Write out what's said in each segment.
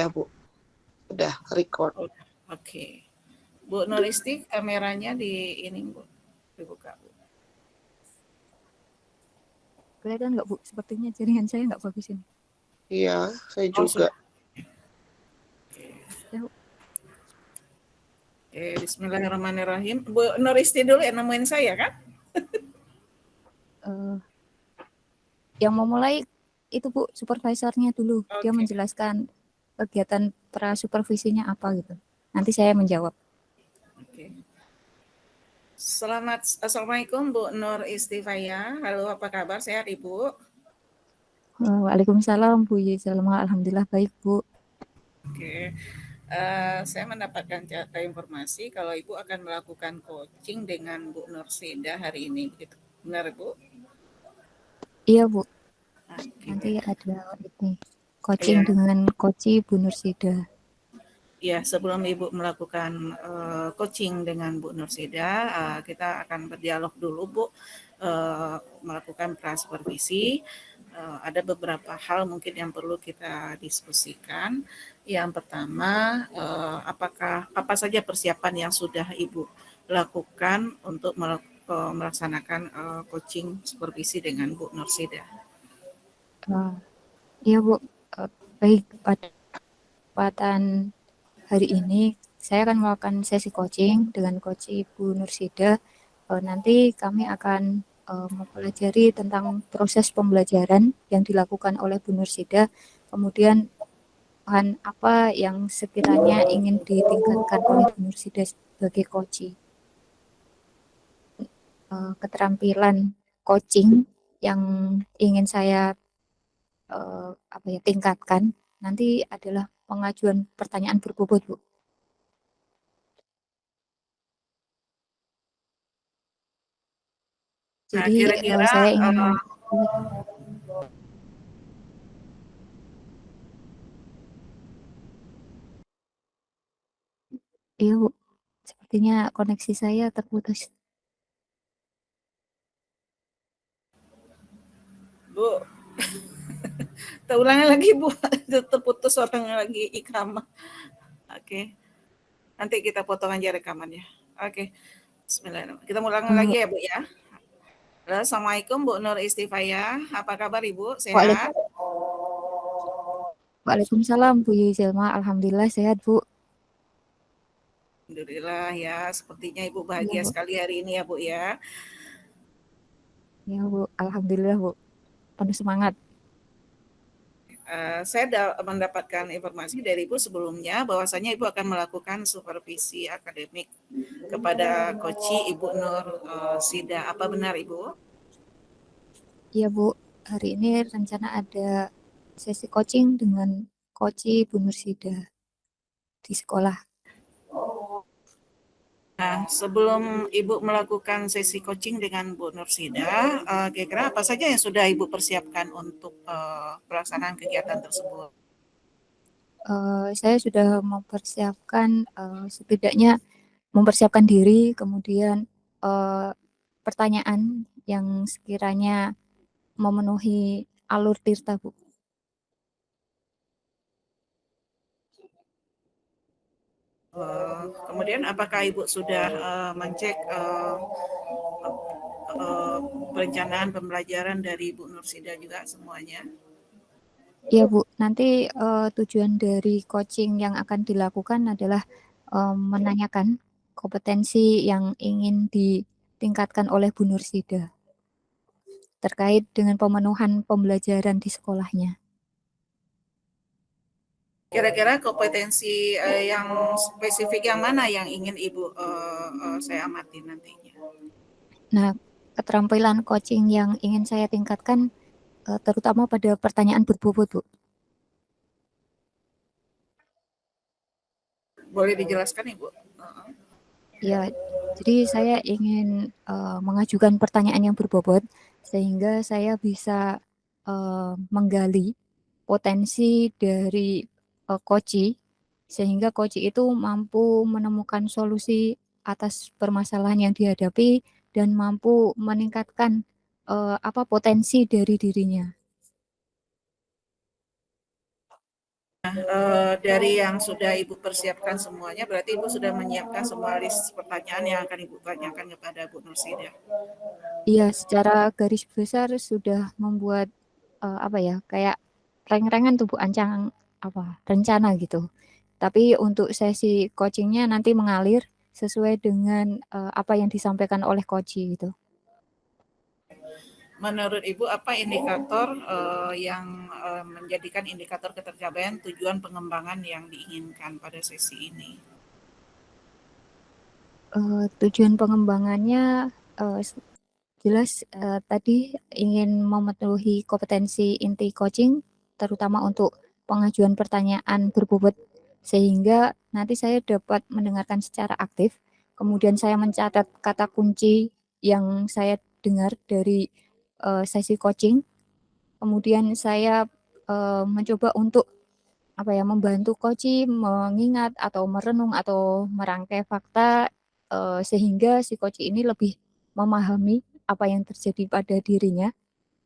Udah Bu, udah record. Oke. Bu Nuristi, kameranya di ini Bu, dibuka Bu. Kelihatan nggak Bu? Sepertinya jaringan saya nggak bagus ini. Iya, saya juga. Oke, bismillahirrahmanirrahim. Bu Nuristi dulu yang nemuin saya kan? Yang mau mulai itu Bu, supervisornya dulu. Dia menjelaskan kegiatan prasupervisinya apa gitu. Nanti saya menjawab. Oke. Assalamualaikum Bu Nur Istifaya. Halo, apa kabar? Sehat Ibu? Waalaikumsalam Bu Yushalma. Alhamdulillah baik Bu. Oke. Saya mendapatkan informasi kalau Ibu akan melakukan coaching dengan Bu Nursida hari ini. Begitu. Benar Bu? Iya Bu. Nanti ada ini coaching dengan Coach Bu Nursida. Ya, sebelum Ibu melakukan coaching dengan Bu Nursida, kita akan berdialog dulu Bu, melakukan prasupervisi. Ada beberapa hal mungkin yang perlu kita diskusikan. Yang pertama, apa saja persiapan yang sudah Ibu lakukan untuk melaksanakan coaching supervisi dengan Bu Nursida? Iya Bu, baik, pada kesempatan hari ini saya akan melakukan sesi coaching dengan Coach Ibu Nursida. Nanti kami akan mempelajari tentang proses pembelajaran yang dilakukan oleh Bu Nursida, kemudian bahan apa yang sekiranya ingin ditingkatkan oleh Bu Nursida sebagai coach. Keterampilan coaching yang ingin saya tingkatkan nanti adalah pengajuan pertanyaan berbobot Bu. Jadi kira-kira saya ingin iya Bu, sepertinya koneksi saya terputus. Bu, kita ulangi lagi Bu, terputus orang lagi ikamah. Oke, nanti kita potong aja rekamannya. Oke, bismillahirrahmanirrahim. Kita ulangi lagi ya Bu ya. Halo, Assalamualaikum Bu Nur Istifaya, apa kabar Ibu? Sehat? Waalaikumsalam Bu Yushalma, alhamdulillah sehat Bu. Alhamdulillah ya, sepertinya Ibu bahagia sekali hari ini ya Bu ya. Ya Bu, alhamdulillah Bu, penuh semangat. Saya mendapatkan informasi dari Ibu sebelumnya bahwasanya Ibu akan melakukan supervisi akademik kepada Coach Ibu Nur Sida. Apa benar Ibu? Iya Bu, hari ini rencana ada sesi coaching dengan Coach Bu Nursida di sekolah. Nah, sebelum Ibu melakukan sesi coaching dengan Bu Nursida, kira-kira apa saja yang sudah Ibu persiapkan untuk pelaksanaan kegiatan tersebut? Saya sudah mempersiapkan setidaknya mempersiapkan diri, kemudian pertanyaan yang sekiranya memenuhi alur tirta Bu. Kemudian apakah Ibu sudah mencek perencanaan pembelajaran dari Bu Nursida juga semuanya? Iya Bu, nanti tujuan dari coaching yang akan dilakukan adalah menanyakan kompetensi yang ingin ditingkatkan oleh Bu Nursida terkait dengan pemenuhan pembelajaran di sekolahnya. Kira-kira kompetensi yang spesifik yang mana yang ingin Ibu saya amati nantinya? Nah, keterampilan coaching yang ingin saya tingkatkan terutama pada pertanyaan berbobot, Bu. Boleh dijelaskan, Ibu? Ya, jadi saya ingin mengajukan pertanyaan yang berbobot sehingga saya bisa menggali potensi dari coach sehingga coach itu mampu menemukan solusi atas permasalahan yang dihadapi dan mampu meningkatkan potensi dari dirinya. Dari yang sudah Ibu persiapkan semuanya, berarti Ibu sudah menyiapkan semua list pertanyaan yang akan Ibu tanyakan kepada Bu Nursida. Iya, secara garis besar sudah membuat apa ya, kayak reng-rengan tuh Bu, ancang apa rencana gitu. Tapi untuk sesi coachingnya nanti mengalir sesuai dengan apa yang disampaikan oleh coach gitu. Menurut Ibu apa indikator yang menjadikan indikator ketercapaian tujuan pengembangan yang diinginkan pada sesi ini? Tujuan pengembangannya jelas tadi ingin memenuhi kompetensi inti coaching, terutama untuk pengajuan pertanyaan berbobot, sehingga nanti saya dapat mendengarkan secara aktif, kemudian saya mencatat kata kunci yang saya dengar dari sesi coaching, kemudian saya mencoba untuk apa ya, membantu coach mengingat atau merenung atau merangkai fakta sehingga si coach ini lebih memahami apa yang terjadi pada dirinya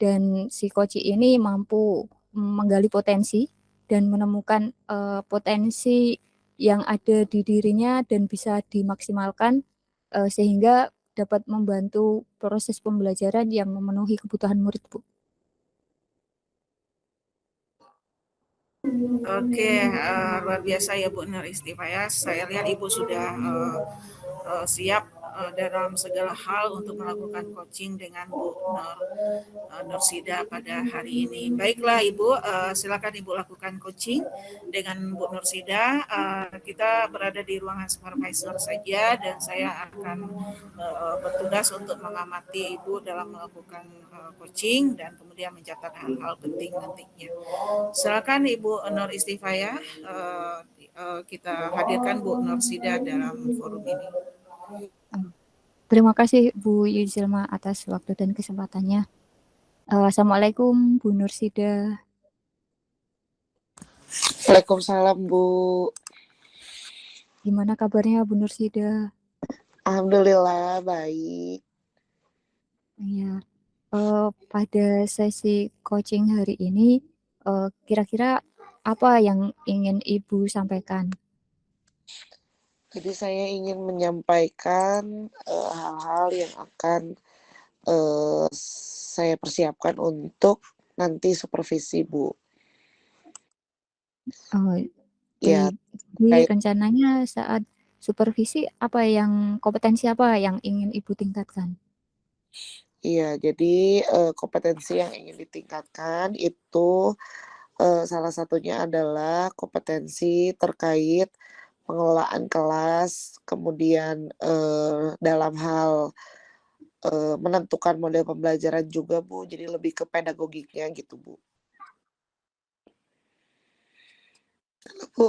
dan si coach ini mampu menggali potensi dan menemukan potensi yang ada di dirinya dan bisa dimaksimalkan sehingga dapat membantu proses pembelajaran yang memenuhi kebutuhan murid, Bu. Oke, luar biasa ya Bu Nur Istifaya. Saya lihat Ibu sudah siap dalam segala hal untuk melakukan coaching dengan Bu Nursida pada hari ini. Baiklah Ibu, silakan Ibu lakukan coaching dengan Bu Nursida. Kita berada di ruangan supervisor saja dan saya akan bertugas untuk mengamati Ibu dalam melakukan coaching dan kemudian mencatat hal-hal penting nantinya. Silakan Ibu Nur Istifaya, kita hadirkan Bu Nursida dalam forum ini. Terima kasih Bu Yuzilma atas waktu dan kesempatannya. Assalamualaikum Bu Nursida. Waalaikumsalam Bu. Gimana kabarnya Bu Nursida? Alhamdulillah baik. Iya. Pada sesi coaching hari ini, kira-kira apa yang ingin Ibu sampaikan? Jadi saya ingin menyampaikan hal-hal yang akan saya persiapkan untuk nanti supervisi Bu. Ya, Baik. Jadi baik. rencananya saat supervisi kompetensi apa yang ingin Ibu tingkatkan? Iya, jadi kompetensi yang ingin ditingkatkan itu salah satunya adalah kompetensi terkait pengelolaan kelas, kemudian dalam hal menentukan model pembelajaran juga Bu, jadi lebih ke pedagogiknya gitu Bu. Halo Bu.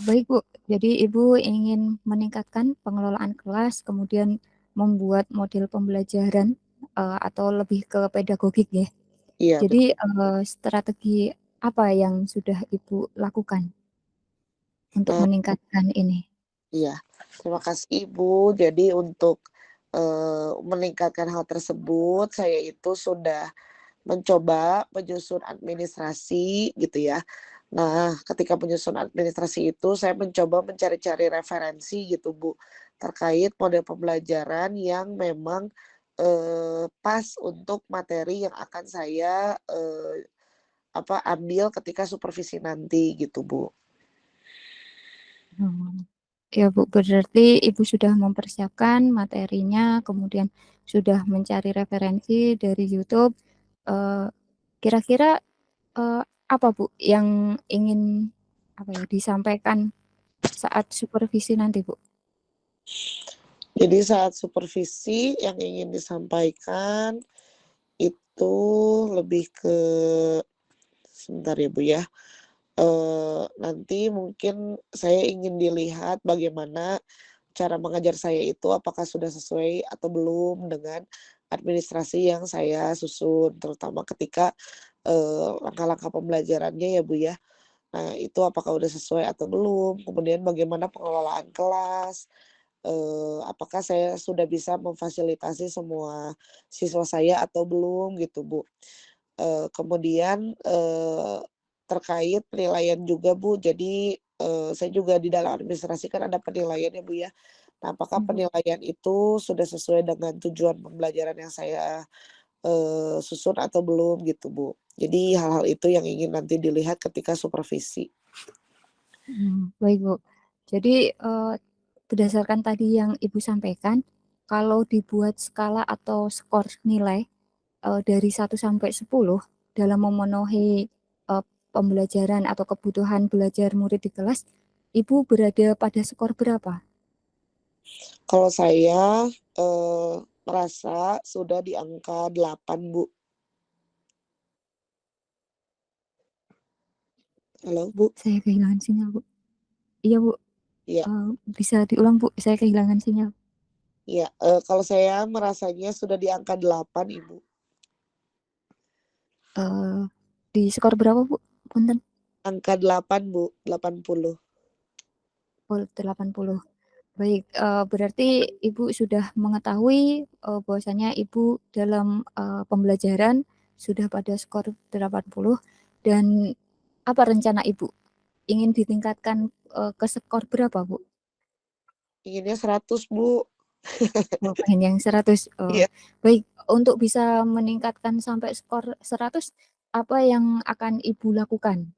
Baik Bu, jadi Ibu ingin meningkatkan pengelolaan kelas, kemudian membuat model pembelajaran atau lebih ke pedagogik ya. Iya betul. Jadi strategi apa yang sudah Ibu lakukan untuk Eh, meningkatkan ini? iya, terima kasih Ibu. Jadi untuk meningkatkan hal tersebut, saya itu sudah mencoba menyusun administrasi gitu ya. Nah, ketika menyusun administrasi itu saya mencoba mencari-cari referensi gitu Bu, terkait model pembelajaran yang memang pas untuk materi yang akan saya ambil ketika supervisi nanti gitu Bu. Ya Bu, berarti Ibu sudah mempersiapkan materinya, kemudian sudah mencari referensi dari YouTube. Eh, Kira-kira apa Bu yang ingin disampaikan saat supervisi nanti Bu? Jadi saat supervisi yang ingin disampaikan itu lebih ke sebentar ya Bu ya. Nanti mungkin saya ingin dilihat bagaimana cara mengajar saya itu apakah sudah sesuai atau belum dengan administrasi yang saya susun, terutama ketika langkah-langkah pembelajarannya ya Bu ya. Nah itu apakah udah sesuai atau belum, kemudian bagaimana pengelolaan kelas, apakah saya sudah bisa memfasilitasi semua siswa saya atau belum gitu Bu. Kemudian terkait penilaian juga Bu, jadi saya juga di dalam administrasi kan ada penilaian ya Bu ya. Nah, apakah penilaian itu sudah sesuai dengan tujuan pembelajaran yang saya susun atau belum gitu Bu. Jadi hal-hal itu yang ingin nanti dilihat ketika supervisi. Baik Bu. Jadi berdasarkan tadi yang Ibu sampaikan, kalau dibuat skala atau skor nilai dari 1 sampai 10 dalam memenuhi pembelajaran atau kebutuhan belajar murid di kelas, Ibu berada pada skor berapa? Kalau saya merasa sudah di angka 8 Bu. Halo Bu? Saya kehilangan sinyal Bu. Iya Bu, Iya. bisa diulang Bu, saya kehilangan sinyal. Iya, kalau saya merasanya sudah di angka 8 Ibu. Di skor berapa Bu? Punten. Angka 8 Bu, 80. Oh, 80. Baik, berarti Ibu sudah mengetahui bahwasanya Ibu dalam pembelajaran sudah pada skor 80 dan apa rencana Ibu? Ingin ditingkatkan ke skor berapa Bu? Inginnya 100 Bu. Oh, pengen yang 100. Iya. Baik, untuk bisa meningkatkan sampai skor 100, apa yang akan Ibu lakukan?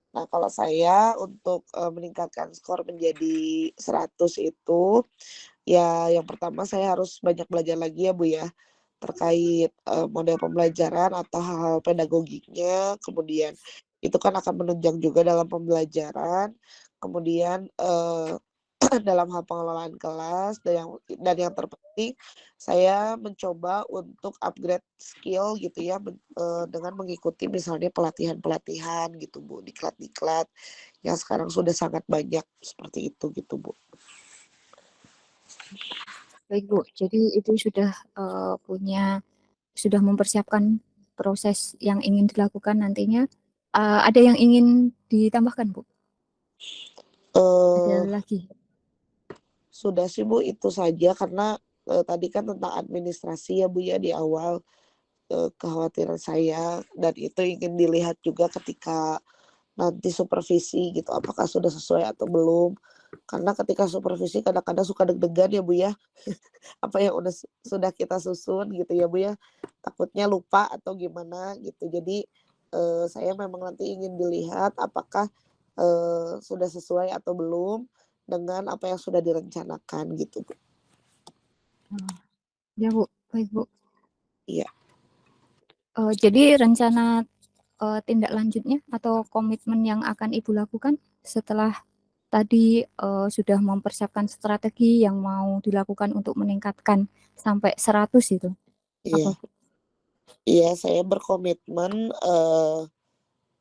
Nah, kalau saya untuk meningkatkan skor menjadi 100 itu, ya yang pertama saya harus banyak belajar lagi ya Bu ya, terkait model pembelajaran atau hal-hal pedagogiknya, kemudian itu kan akan menunjang juga dalam pembelajaran, kemudian dalam hal pengelolaan kelas dan yang terpenting saya mencoba untuk upgrade skill gitu ya dengan mengikuti misalnya pelatihan-pelatihan gitu Bu, diklat-diklat yang sekarang sudah sangat banyak seperti itu gitu Bu. Baik Bu, jadi itu sudah sudah mempersiapkan proses yang ingin dilakukan nantinya. Ada yang ingin ditambahkan Bu? Ada lagi? Sudah sih Bu, itu saja karena tadi kan tentang administrasi ya Bu ya di awal kekhawatiran saya dan itu ingin dilihat juga ketika nanti supervisi gitu apakah sudah sesuai atau belum. Karena ketika supervisi kadang-kadang suka deg-degan ya Bu ya. Apa yang sudah kita susun gitu ya Bu ya. Takutnya lupa atau gimana gitu. Jadi saya memang nanti ingin dilihat apakah sudah sesuai atau belum dengan apa yang sudah direncanakan gitu Bu. Ya Bu, baik Bu. Iya. Jadi rencana tindak lanjutnya atau komitmen yang akan Ibu lakukan setelah tadi sudah mempersiapkan strategi yang mau dilakukan untuk meningkatkan sampai 100 itu. Iya. Apa Bu? Iya, saya berkomitmen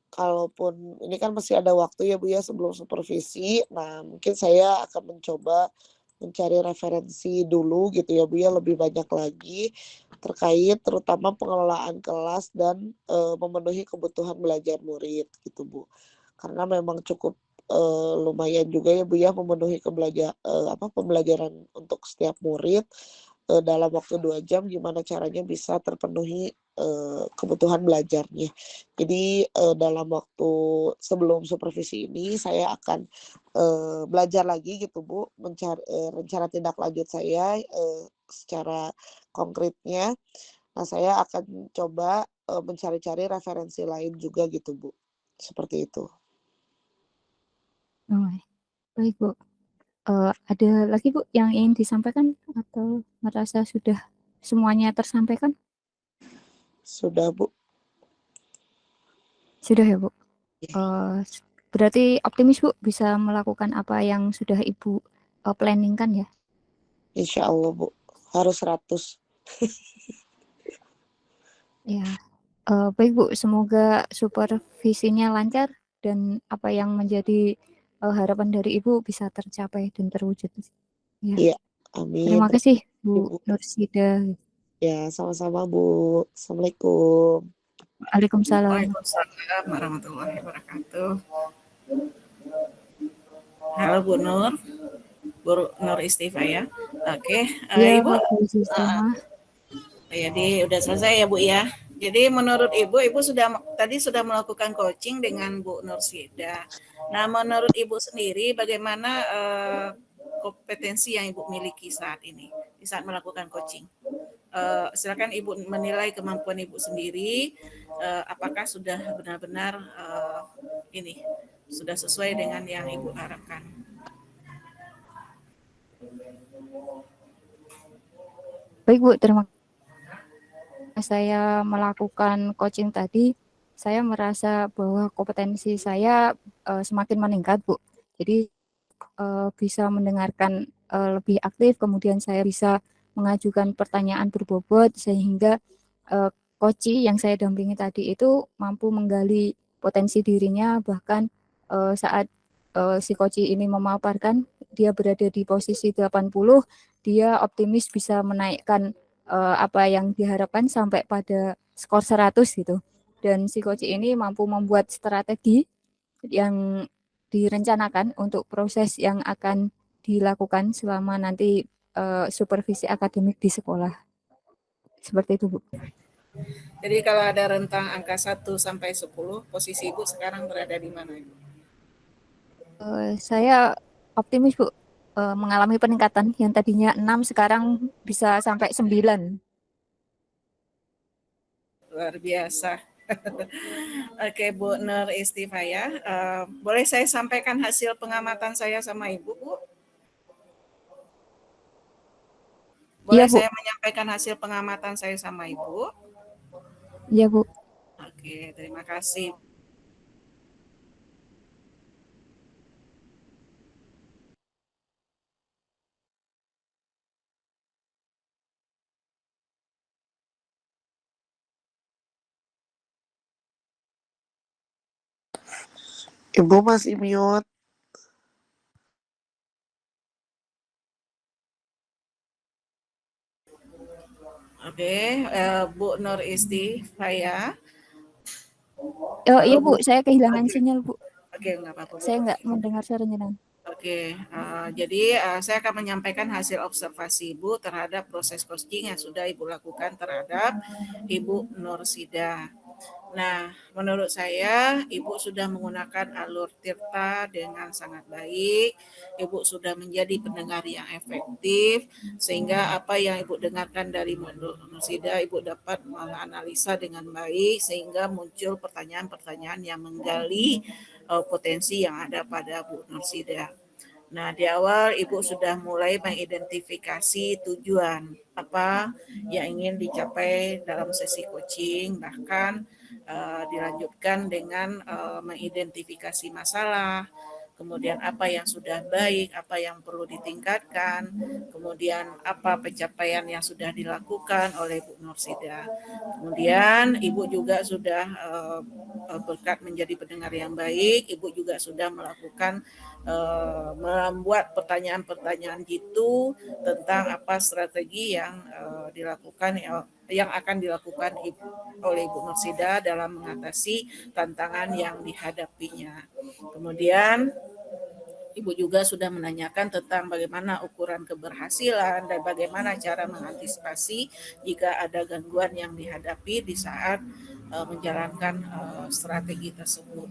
kalaupun ini kan masih ada waktu ya Bu ya sebelum supervisi. Nah, mungkin saya akan mencoba mencari referensi dulu gitu ya Bu ya lebih banyak lagi terkait terutama pengelolaan kelas dan memenuhi kebutuhan belajar murid gitu Bu. Karena memang cukup lumayan juga ya Bu ya memenuhi pembelajaran untuk setiap murid dalam waktu 2 jam gimana caranya bisa terpenuhi kebutuhan belajarnya. Jadi dalam waktu sebelum supervisi ini saya akan belajar lagi gitu Bu, rencana tindak lanjut saya secara konkretnya. Nah, saya akan coba mencari-cari referensi lain juga gitu Bu, seperti itu. Oh, baik Bu. Ada lagi Bu yang ingin disampaikan atau merasa sudah semuanya tersampaikan? Sudah Bu. Sudah ya Bu. Ya. Berarti optimis Bu bisa melakukan apa yang sudah Ibu planningkan ya? Insya Allah Bu, harus 100. Ya, baik Bu, semoga supervisinya lancar dan apa yang menjadi harapan dari Ibu bisa tercapai dan terwujud. Ya. Iya, amin. Terima kasih Bu Bu. Nursida. Ya, sama-sama Bu. Assalamualaikum. Waalaikumsalam. Waalaikumsalam warahmatullahi wabarakatuh. Halo Bu Nur, Bu Nur Istifa ya. Oke, Iya Ibu. Bu Istifa. Jadi udah selesai ya Bu ya? Jadi menurut Ibu tadi sudah melakukan coaching dengan Bu Nursida. Nah, menurut Ibu sendiri bagaimana kompetensi yang Ibu miliki saat ini di saat melakukan coaching? Silakan Ibu menilai kemampuan Ibu sendiri, apakah sudah benar-benar ini sudah sesuai dengan yang Ibu harapkan. Baik Bu, terima kasih. Saya melakukan coaching tadi, saya merasa bahwa kompetensi saya semakin meningkat Bu. Jadi bisa mendengarkan lebih aktif, kemudian saya bisa mengajukan pertanyaan berbobot sehingga coach yang saya dampingi tadi itu mampu menggali potensi dirinya, bahkan saat si coach ini memaparkan dia berada di posisi 80, dia optimis bisa menaikkan apa yang diharapkan sampai pada skor 100 gitu. Dan si coach ini mampu membuat strategi yang direncanakan untuk proses yang akan dilakukan selama nanti supervisi akademik di sekolah. Seperti itu, Bu. Jadi kalau ada rentang angka 1 sampai 10, posisi Ibu sekarang berada di mana, Ibu? Saya optimis, Bu. Mengalami peningkatan yang tadinya 6 sekarang bisa sampai 9. Luar biasa. Oke, Bu Nur Istifaya, boleh saya sampaikan hasil pengamatan saya sama Ibu, Bu? Boleh Iya, Bu. saya menyampaikan hasil pengamatan saya sama Ibu? Iya, Bu. Oke, terima kasih. Ibu masih mute. Oke, Bu Nur Istifaya. Iya, Bu. Bu. Saya kehilangan sinyal, Bu. Oke, nggak apa-apa, Bu. Saya nggak mendengar suaranya. Oke, jadi saya akan menyampaikan hasil observasi Ibu terhadap proses coaching yang sudah Ibu lakukan terhadap Ibu Nursida. Nah, menurut saya Ibu sudah menggunakan alur Tirta dengan sangat baik. Ibu sudah menjadi pendengar yang efektif, sehingga apa yang Ibu dengarkan dari Bu Nursida, Ibu dapat menganalisa dengan baik, sehingga muncul pertanyaan-pertanyaan yang menggali potensi yang ada pada Bu Nursida. Nah, di awal Ibu sudah mulai mengidentifikasi tujuan apa yang ingin dicapai dalam sesi coaching, bahkan dilanjutkan dengan mengidentifikasi masalah, kemudian apa yang sudah baik, apa yang perlu ditingkatkan, kemudian apa pencapaian yang sudah dilakukan oleh Bu Nursida. Kemudian Ibu juga sudah berkat menjadi pendengar yang baik, Ibu juga sudah melakukan membuat pertanyaan-pertanyaan gitu tentang apa strategi yang dilakukan yang akan dilakukan oleh Ibu Nursida dalam mengatasi tantangan yang dihadapinya. Kemudian Ibu juga sudah menanyakan tentang bagaimana ukuran keberhasilan dan bagaimana cara mengantisipasi jika ada gangguan yang dihadapi di saat menjalankan strategi tersebut.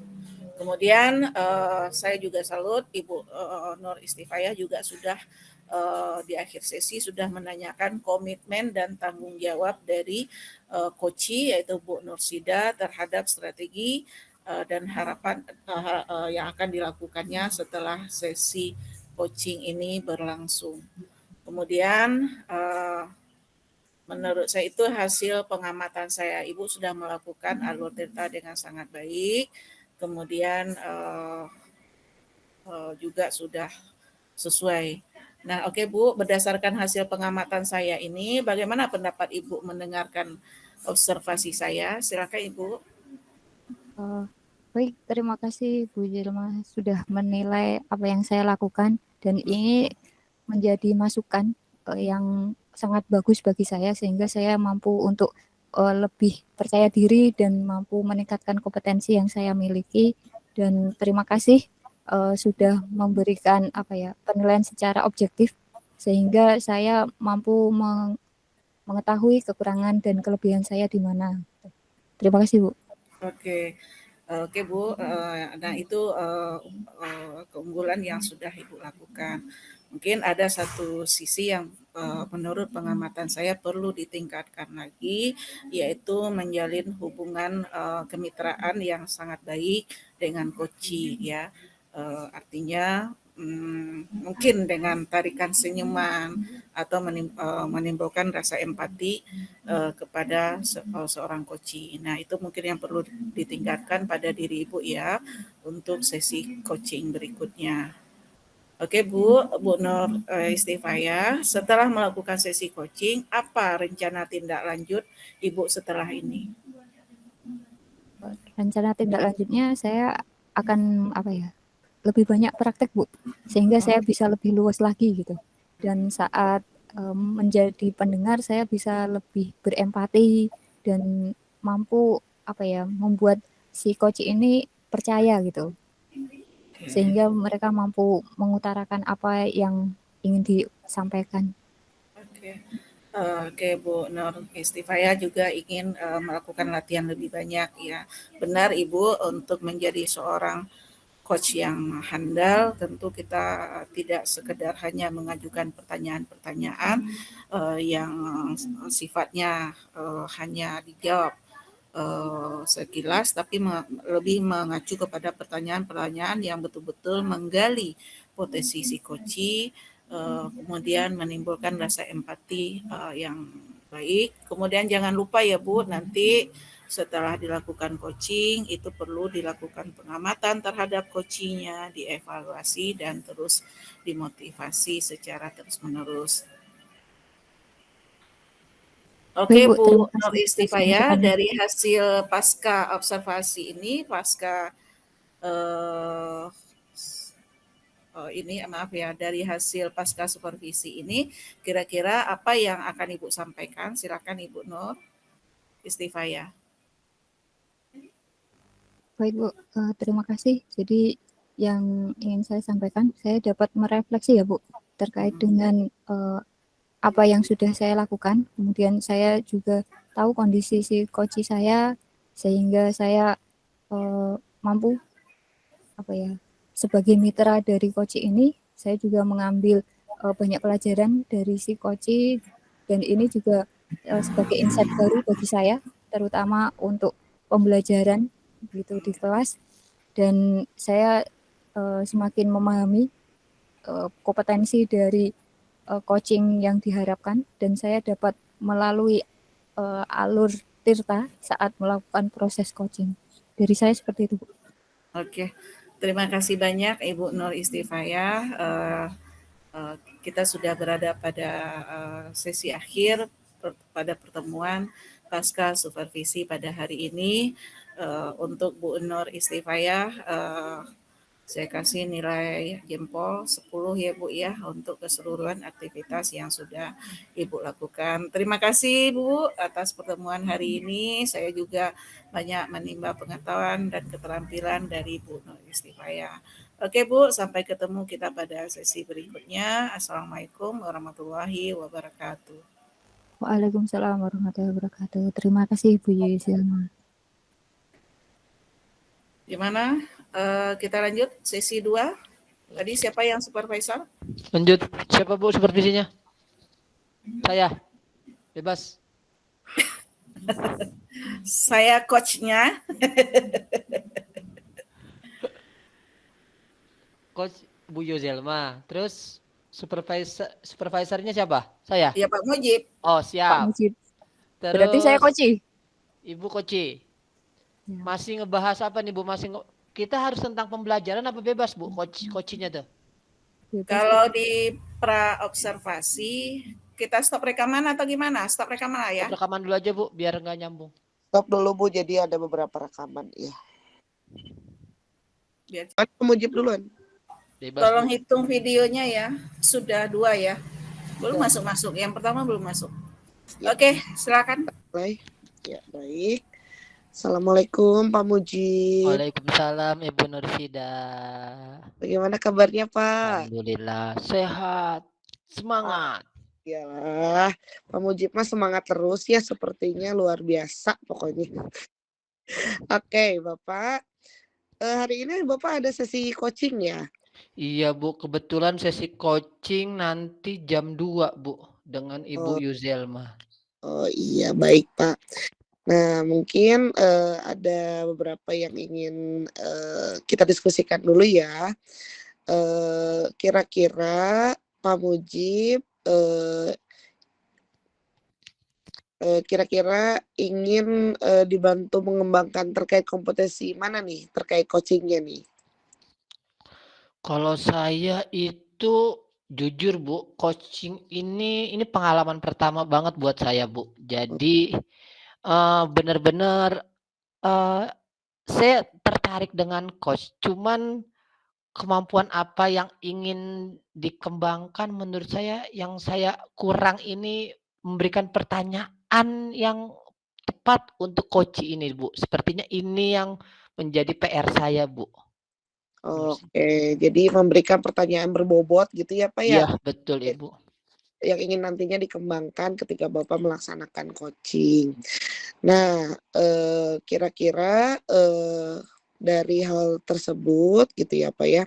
Kemudian saya juga salut Ibu Nur Istifaya juga sudah di akhir sesi sudah menanyakan komitmen dan tanggung jawab dari coach yaitu Bu Nursida terhadap strategi dan harapan yang akan dilakukannya setelah sesi coaching ini berlangsung. Kemudian menurut saya itu hasil pengamatan saya. Ibu sudah melakukan alur Tirta dengan sangat baik. Kemudian juga sudah sesuai. Nah, oke Bu, berdasarkan hasil pengamatan saya ini, bagaimana pendapat Ibu mendengarkan observasi saya? Silakan Ibu. Baik, terima kasih Bu Jelma sudah menilai apa yang saya lakukan dan ini menjadi masukan yang sangat bagus bagi saya sehingga saya mampu untuk lebih percaya diri dan mampu meningkatkan kompetensi yang saya miliki dan terima kasih sudah memberikan penilaian secara objektif sehingga saya mampu mengetahui kekurangan dan kelebihan saya di mana. Terima kasih, Bu. Oke. Oke Bu, nah itu keunggulan yang sudah Ibu lakukan. Mungkin ada satu sisi yang menurut pengamatan saya perlu ditingkatkan lagi, yaitu menjalin hubungan kemitraan yang sangat baik dengan koci ya. Artinya mungkin dengan tarikan senyuman atau menimbulkan rasa empati kepada seorang koci. Nah, itu mungkin yang perlu ditingkatkan pada diri Ibu ya untuk sesi coaching berikutnya. Oke Bu Nur Istifaya, setelah melakukan sesi coaching, apa rencana tindak lanjut Ibu setelah ini? Rencana tindak lanjutnya saya akan lebih banyak praktek, Bu, sehingga saya bisa lebih luas lagi gitu. Dan saat menjadi pendengar saya bisa lebih berempati dan mampu membuat si coach ini percaya gitu. Sehingga mereka mampu mengutarakan apa yang ingin disampaikan. Oke Bu Nur Istifaya juga ingin melakukan latihan lebih banyak ya. Benar Ibu, untuk menjadi seorang coach yang handal tentu kita tidak sekedar hanya mengajukan pertanyaan-pertanyaan yang sifatnya hanya dijawab sekilas, tapi lebih mengacu kepada pertanyaan-pertanyaan yang betul-betul menggali potensi si coach, kemudian menimbulkan rasa empati yang baik. Kemudian jangan lupa ya Bu, nanti setelah dilakukan coaching itu perlu dilakukan pengamatan terhadap coachingnya, dievaluasi dan terus dimotivasi secara terus-menerus. Oke Bu, Bu terima Nur kasih atas Istifaya, masukannya. dari hasil pasca observasi ini, pasca dari hasil pasca supervisi ini, kira-kira apa yang akan Ibu sampaikan? Silakan Ibu Nur Istifaya. Baik Bu, terima kasih. Jadi yang ingin saya sampaikan, saya dapat merefleksi ya Bu, terkait dengan apa yang sudah saya lakukan. Kemudian saya juga tahu kondisi si coach saya, sehingga saya mampu sebagai mitra dari coach ini, saya juga mengambil banyak pelajaran dari si coach, dan ini juga sebagai insight baru bagi saya, terutama untuk pembelajaran gitu di kelas, dan saya semakin memahami kompetensi dari coaching yang diharapkan, dan saya dapat melalui alur Tirta saat melakukan proses coaching. Dari saya seperti itu, Bu. Oke, terima kasih banyak Ibu Nur Istifaya. Kita sudah berada pada sesi akhir pada pertemuan pasca supervisi pada hari ini. Untuk Bu Nur Istifaya, saya kasih nilai jempol 10 ya Bu ya, untuk keseluruhan aktivitas yang sudah Ibu lakukan. Terima kasih Bu atas pertemuan hari ini. Saya juga banyak menimba pengetahuan dan keterampilan dari Bu Nur Istifaya. Oke Bu, sampai ketemu kita pada sesi berikutnya. Assalamualaikum warahmatullahi wabarakatuh. Waalaikumsalam warahmatullahi wabarakatuh. Terima kasih Bu Yuzilma. Gimana? Kita lanjut sesi 2. Tadi siapa yang supervisor? Lanjut. Siapa Bu supervisinya? Saya. Bebas. Saya coachnya. Coach Bu Yozelma. Terus supervisornya siapa? Saya. Ya Pak Mujib. Oh siap. Pak Mujib. Terus, berarti saya coach. Ibu Koci. Ya. Masih ngebahas apa nih Bu? Kita harus tentang pembelajaran apa bebas Bu? Coachnya tuh. Bebas. Kalau di pra observasi kita stop rekaman atau gimana? Stop rekaman lah ya. Stop rekaman dulu aja Bu, biar nggak nyambung. Stop dulu Bu, jadi ada beberapa rekaman ya. Biar Mujib duluan. Bebas, tolong Bu. hitung videonya ya. Sudah 2 ya. Belum masuk-masuk. Yang pertama belum masuk. Ya. Oke, silakan. Ya, baik. Assalamualaikum Pak Mujib. Waalaikumsalam Ibu Nursida. Bagaimana kabarnya Pak? Alhamdulillah sehat, semangat. Iyalah, Pak Mujib mah semangat terus ya, sepertinya luar biasa pokoknya. Oke, Bapak. Hari ini Bapak ada sesi coaching ya? Iya Bu, kebetulan sesi coaching nanti jam 2 Bu dengan Ibu Oh, Yuzelma. oh iya, baik Pak. Nah, mungkin ada beberapa yang ingin kita diskusikan dulu ya. Kira-kira Pak Mujib kira-kira ingin dibantu mengembangkan terkait kompetensi mana nih terkait coachingnya nih? Kalau saya itu jujur Bu, coaching ini pengalaman pertama banget buat saya Bu. Jadi benar-benar saya tertarik dengan coach. Cuman kemampuan apa yang ingin dikembangkan menurut saya yang saya kurang ini memberikan pertanyaan yang tepat untuk coach ini Bu. Sepertinya ini yang menjadi PR saya Bu. Oke, jadi memberikan pertanyaan berbobot gitu ya Pak ya, Iya betul Ibu. yang ingin nantinya dikembangkan ketika Bapak melaksanakan coaching. Nah, kira-kira dari hal tersebut gitu ya Pak ya,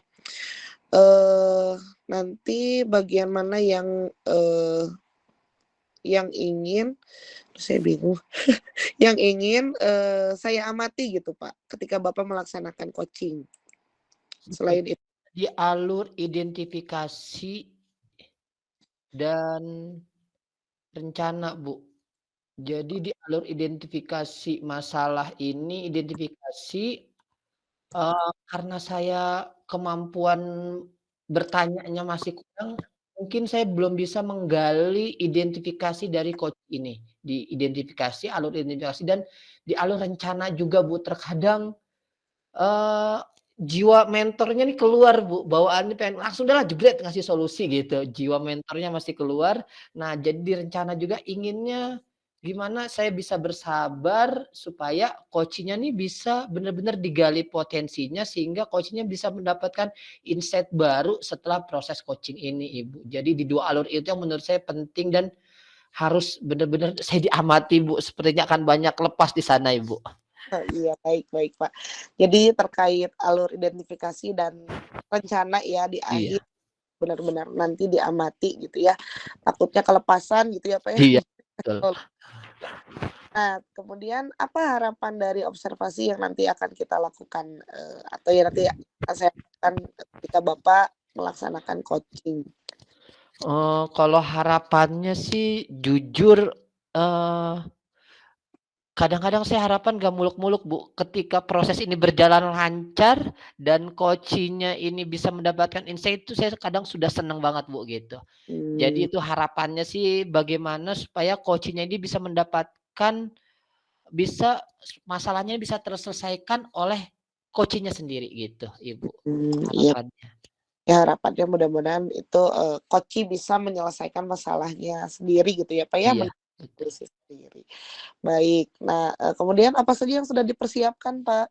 nanti bagian mana yang ingin, saya bingung, yang ingin saya amati gitu Pak, ketika Bapak melaksanakan coaching. Selain itu, Di alur identifikasi dan rencana Bu. Jadi di alur identifikasi masalah ini, identifikasi karena saya kemampuan bertanyanya masih kurang, mungkin saya belum bisa menggali identifikasi dari coach ini. Di identifikasi, alur identifikasi dan di alur rencana juga Bu. Terkadang jiwa mentornya nih keluar Bu, bawaannya pengen langsung udahlah jebret ngasih solusi gitu, jiwa mentornya masih keluar. Nah, jadi di rencana juga inginnya gimana saya bisa bersabar supaya coach-nya nih bisa benar-benar digali potensinya sehingga coach-nya bisa mendapatkan insight baru setelah proses coaching ini, Ibu. Jadi di 2 alur itu yang menurut saya penting dan harus benar-benar saya diamati, Bu, sepertinya akan banyak lepas di sana, Ibu. iya baik Pak. Jadi terkait alur identifikasi dan rencana ya di akhir Iya benar-benar nanti diamati gitu ya. Takutnya kelepasan gitu ya Pak ya. iya, betul. Nah, kemudian apa harapan dari observasi yang nanti akan kita lakukan atau yang nanti akan saya lakukan ketika Bapak melaksanakan coaching? Kalau harapannya sih jujur, eee, kadang-kadang saya harapan gak muluk-muluk, Bu. Ketika proses ini berjalan lancar dan coaching-nya ini bisa mendapatkan insight itu saya kadang sudah senang banget, Bu, gitu. Hmm, Jadi itu harapannya sih bagaimana supaya coaching-nya ini bisa mendapatkan bisa masalahnya bisa terselesaikan oleh coaching-nya sendiri gitu, Ibu, iya. harapannya. Ya harapannya mudah-mudahan itu coach bisa menyelesaikan masalahnya sendiri gitu ya Pak ya, Iya, betul. solusi sendiri. Baik. Nah, kemudian apa saja yang sudah dipersiapkan Pak?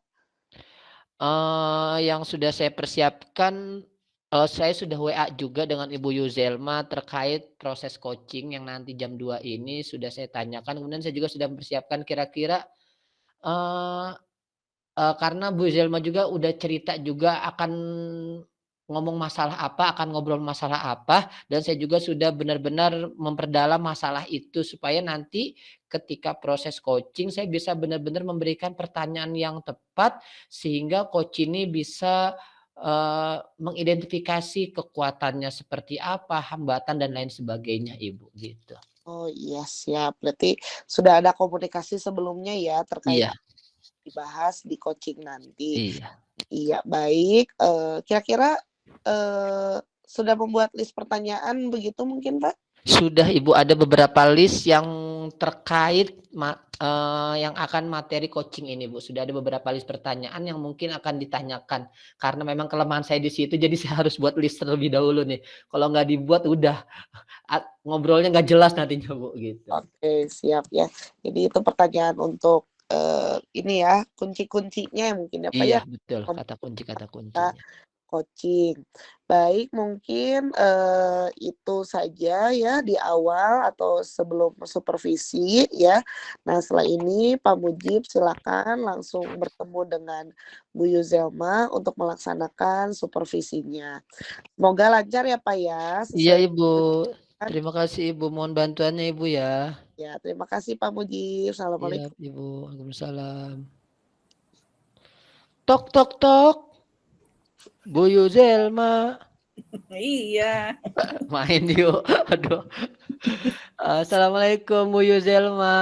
Yang sudah saya persiapkan, saya sudah WA juga dengan Ibu Yuzelma terkait proses coaching yang nanti jam 2 ini sudah saya tanyakan, kemudian saya juga sudah mempersiapkan kira-kira, eee karena Bu Yuzelma juga udah cerita juga akan ngomong masalah apa, akan ngobrol masalah apa, dan saya juga sudah benar-benar memperdalam masalah itu supaya nanti ketika proses coaching saya bisa benar-benar memberikan pertanyaan yang tepat sehingga coach ini bisa mengidentifikasi kekuatannya seperti apa, hambatan dan lain sebagainya, Ibu, gitu. Oh iya siap, berarti sudah ada komunikasi sebelumnya ya terkait Iya dibahas di coaching nanti. iya. Iya baik, kira-kira sudah membuat list pertanyaan begitu mungkin Pak? Sudah Ibu, ada beberapa list yang terkait yang akan materi coaching ini Bu. Sudah ada beberapa list pertanyaan yang mungkin akan ditanyakan. Karena memang kelemahan saya di situ jadi saya harus buat list terlebih dahulu nih. Kalau nggak dibuat udah ngobrolnya nggak jelas nantinya Bu, gitu. Oke siap ya. Jadi itu pertanyaan untuk ini ya, kunci-kuncinya mungkin ya Pak Iya ya, betul, kata kita kuncinya. coaching. Baik, mungkin itu saja ya di awal atau sebelum supervisi ya. Nah, setelah ini Pak Mujib silakan langsung bertemu dengan Bu Yuzelma untuk melaksanakan supervisinya. Semoga lancar ya Pak ya, Iya sesuai Ibu. dengan. Terima kasih Ibu. Mohon bantuannya Ibu ya. Ya, terima kasih Pak Mujib. Iya Assalamualaikum. Ibu. Waalaikumsalam. Tok tok tok. Bu Yuzelma. Iya. Main yuk. Aduh. Assalamualaikum Bu Yuzelma.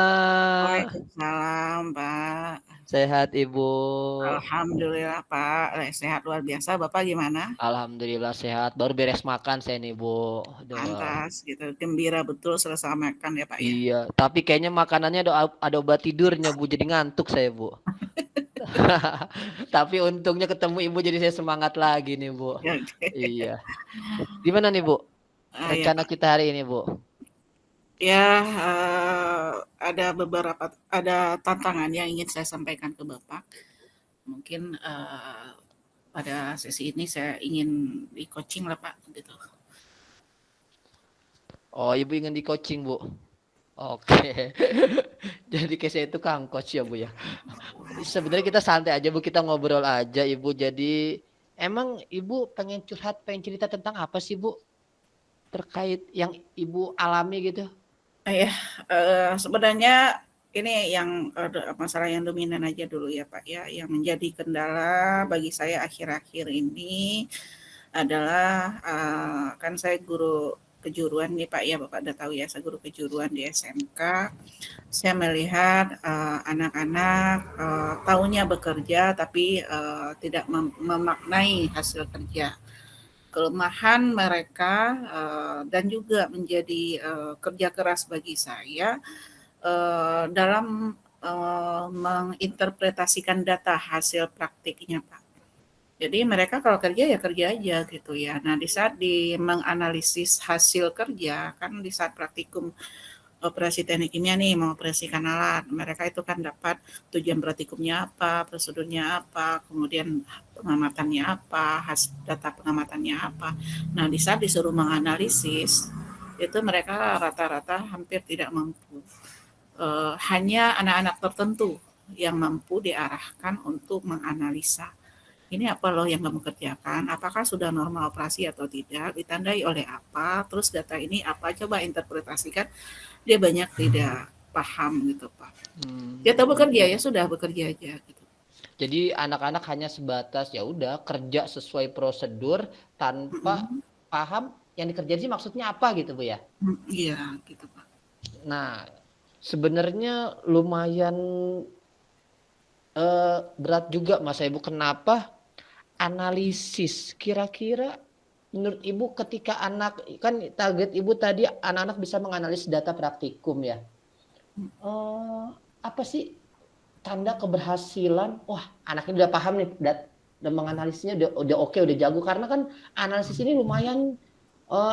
Waalaikumsalam, Pak. Sehat Ibu. Alhamdulillah, Pak. Sehat luar biasa. Bapak gimana? Alhamdulillah sehat. Baru beres makan saya nih Bu. Aduh. Pantas gitu. Gembira betul selesai makan ya, Pak ya. Iya, tapi kayaknya makanannya ada obat tidurnya Bu, jadi ngantuk saya Bu. Tapi untungnya ketemu Ibu jadi saya semangat lagi nih Bu. Oke. Iya. Gimana nih Bu? Ya, Rencana Pak. kita hari ini Bu? Ya, ada tantangan yang ingin saya sampaikan ke Bapak. Mungkin pada sesi ini saya ingin di coaching lah Pak gitu. Oh, Ibu ingin di coaching Bu? Oke. Jadi kayak saya itu Kang Coach ya Bu ya. Sebenarnya kita santai aja Bu, kita ngobrol aja Ibu. Jadi emang Ibu pengen curhat, pengen cerita tentang apa sih Bu? Terkait yang Ibu alami gitu. Ya, sebenarnya ini yang masalah yang dominan aja dulu ya Pak ya. Yang menjadi kendala bagi saya akhir-akhir ini adalah kan saya guru kejuruan nih Pak ya, Bapak udah tahu ya, saya guru kejuruan di SMK. Saya melihat anak-anak taunya bekerja tapi tidak memaknai hasil kerja. Kelemahan mereka dan juga menjadi kerja keras bagi saya dalam menginterpretasikan data hasil praktiknya Pak. Jadi mereka kalau kerja ya kerja aja gitu ya. Nah di saat menganalisis hasil kerja kan di saat praktikum operasi teknik kimia nih mengoperasikan alat, mereka itu kan dapat tujuan praktikumnya apa, prosedurnya apa, kemudian pengamatannya apa, data pengamatannya apa. Nah di saat disuruh menganalisis itu mereka rata-rata hampir tidak mampu. Hanya anak-anak tertentu yang mampu diarahkan untuk menganalisa. Ini apa loh yang kamu kerjakan? Apakah sudah normal operasi atau tidak? Ditandai oleh apa? Terus data ini apa? Coba interpretasikan. Dia banyak tidak paham gitu Pak. Dia tahu bekerja ya sudah bekerja aja gitu. Jadi anak-anak hanya sebatas ya udah kerja sesuai prosedur tanpa paham yang dikerjain sih maksudnya apa gitu Bu ya? Iya gitu Pak. Nah sebenarnya lumayan berat juga Mas Ibu. Kenapa? Analisis. Kira-kira menurut Ibu ketika anak, kan target Ibu tadi anak-anak bisa menganalisis data praktikum ya. Apa sih tanda keberhasilan? Wah anaknya udah paham nih, udah menganalisisnya udah oke, udah jago. Karena kan analisis ini lumayan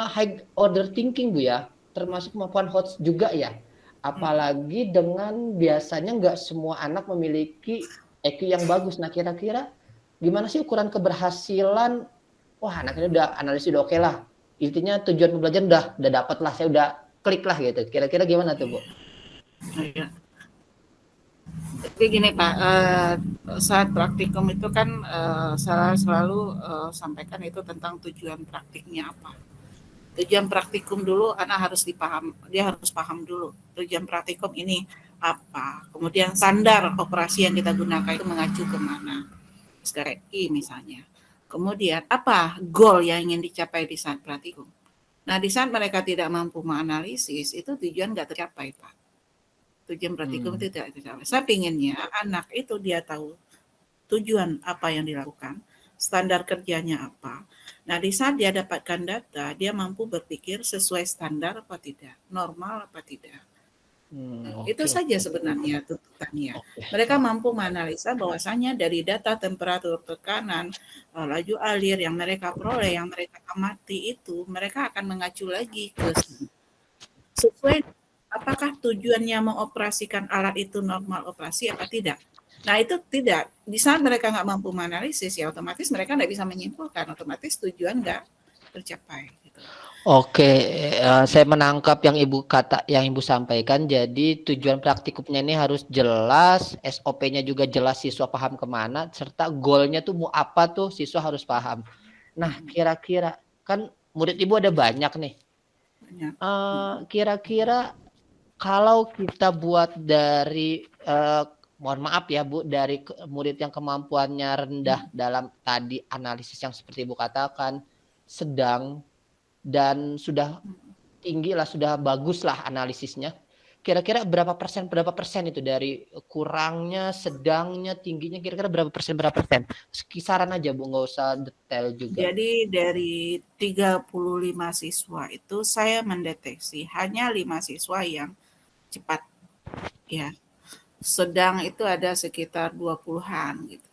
high order thinking Bu ya. Termasuk kemampuan HOTS juga ya. Apalagi dengan biasanya nggak semua anak memiliki EQ yang bagus. Nah kira-kira gimana sih ukuran keberhasilan? Wah anaknya udah analisis udah oke lah. Intinya tujuan pembelajaran udah dapat lah, saya udah klik lah gitu. Kira-kira gimana tuh Bu? Iya. Jadi gini Pak, saat praktikum itu kan saya selalu sampaikan itu tentang tujuan praktiknya apa. Tujuan praktikum dulu anak harus dia harus paham dulu tujuan praktikum ini apa. Kemudian standar operasi yang kita gunakan itu mengacu kemana. Sekarang misalnya. Kemudian apa goal yang ingin dicapai di saat praktikum. Nah di saat mereka tidak mampu menganalisis itu tujuan nggak tercapai Pak. Tujuan praktikum itu tidak tercapai. Saya pinginnya anak itu dia tahu tujuan apa yang dilakukan, standar kerjanya apa. Nah di saat dia dapatkan data, dia mampu berpikir sesuai standar apa tidak, normal apa tidak. Itu saja sebenarnya tuntutannya. Mereka mampu menganalisa bahwasanya dari data temperatur, tekanan, laju alir yang mereka peroleh, yang mereka amati itu, mereka akan mengacu lagi ke sesuai apakah tujuannya mengoperasikan alat itu normal operasi apa tidak. Nah itu tidak, di saat mereka nggak mampu menganalisis ya otomatis mereka nggak bisa menyimpulkan, otomatis tujuan nggak tercapai gitu. Oke, saya menangkap yang Ibu sampaikan. Jadi tujuan praktikumnya ini harus jelas, SOP-nya juga jelas, siswa paham kemana, serta goalnya tuh mau apa tuh siswa harus paham. Nah, kira-kira kan murid Ibu ada banyak nih. Banyak. Kira-kira kalau kita buat dari mohon maaf ya Bu, dari murid yang kemampuannya rendah dalam tadi analisis yang seperti Ibu katakan, sedang dan sudah tinggi lah, sudah bagus lah analisisnya. Kira-kira berapa persen itu dari kurangnya, sedangnya, tingginya, kira-kira berapa persen? Kisaran aja Bu, nggak usah detail juga. Jadi dari 35 siswa itu saya mendeteksi hanya 5 siswa yang cepat ya. Sedang itu ada sekitar 20-an gitu.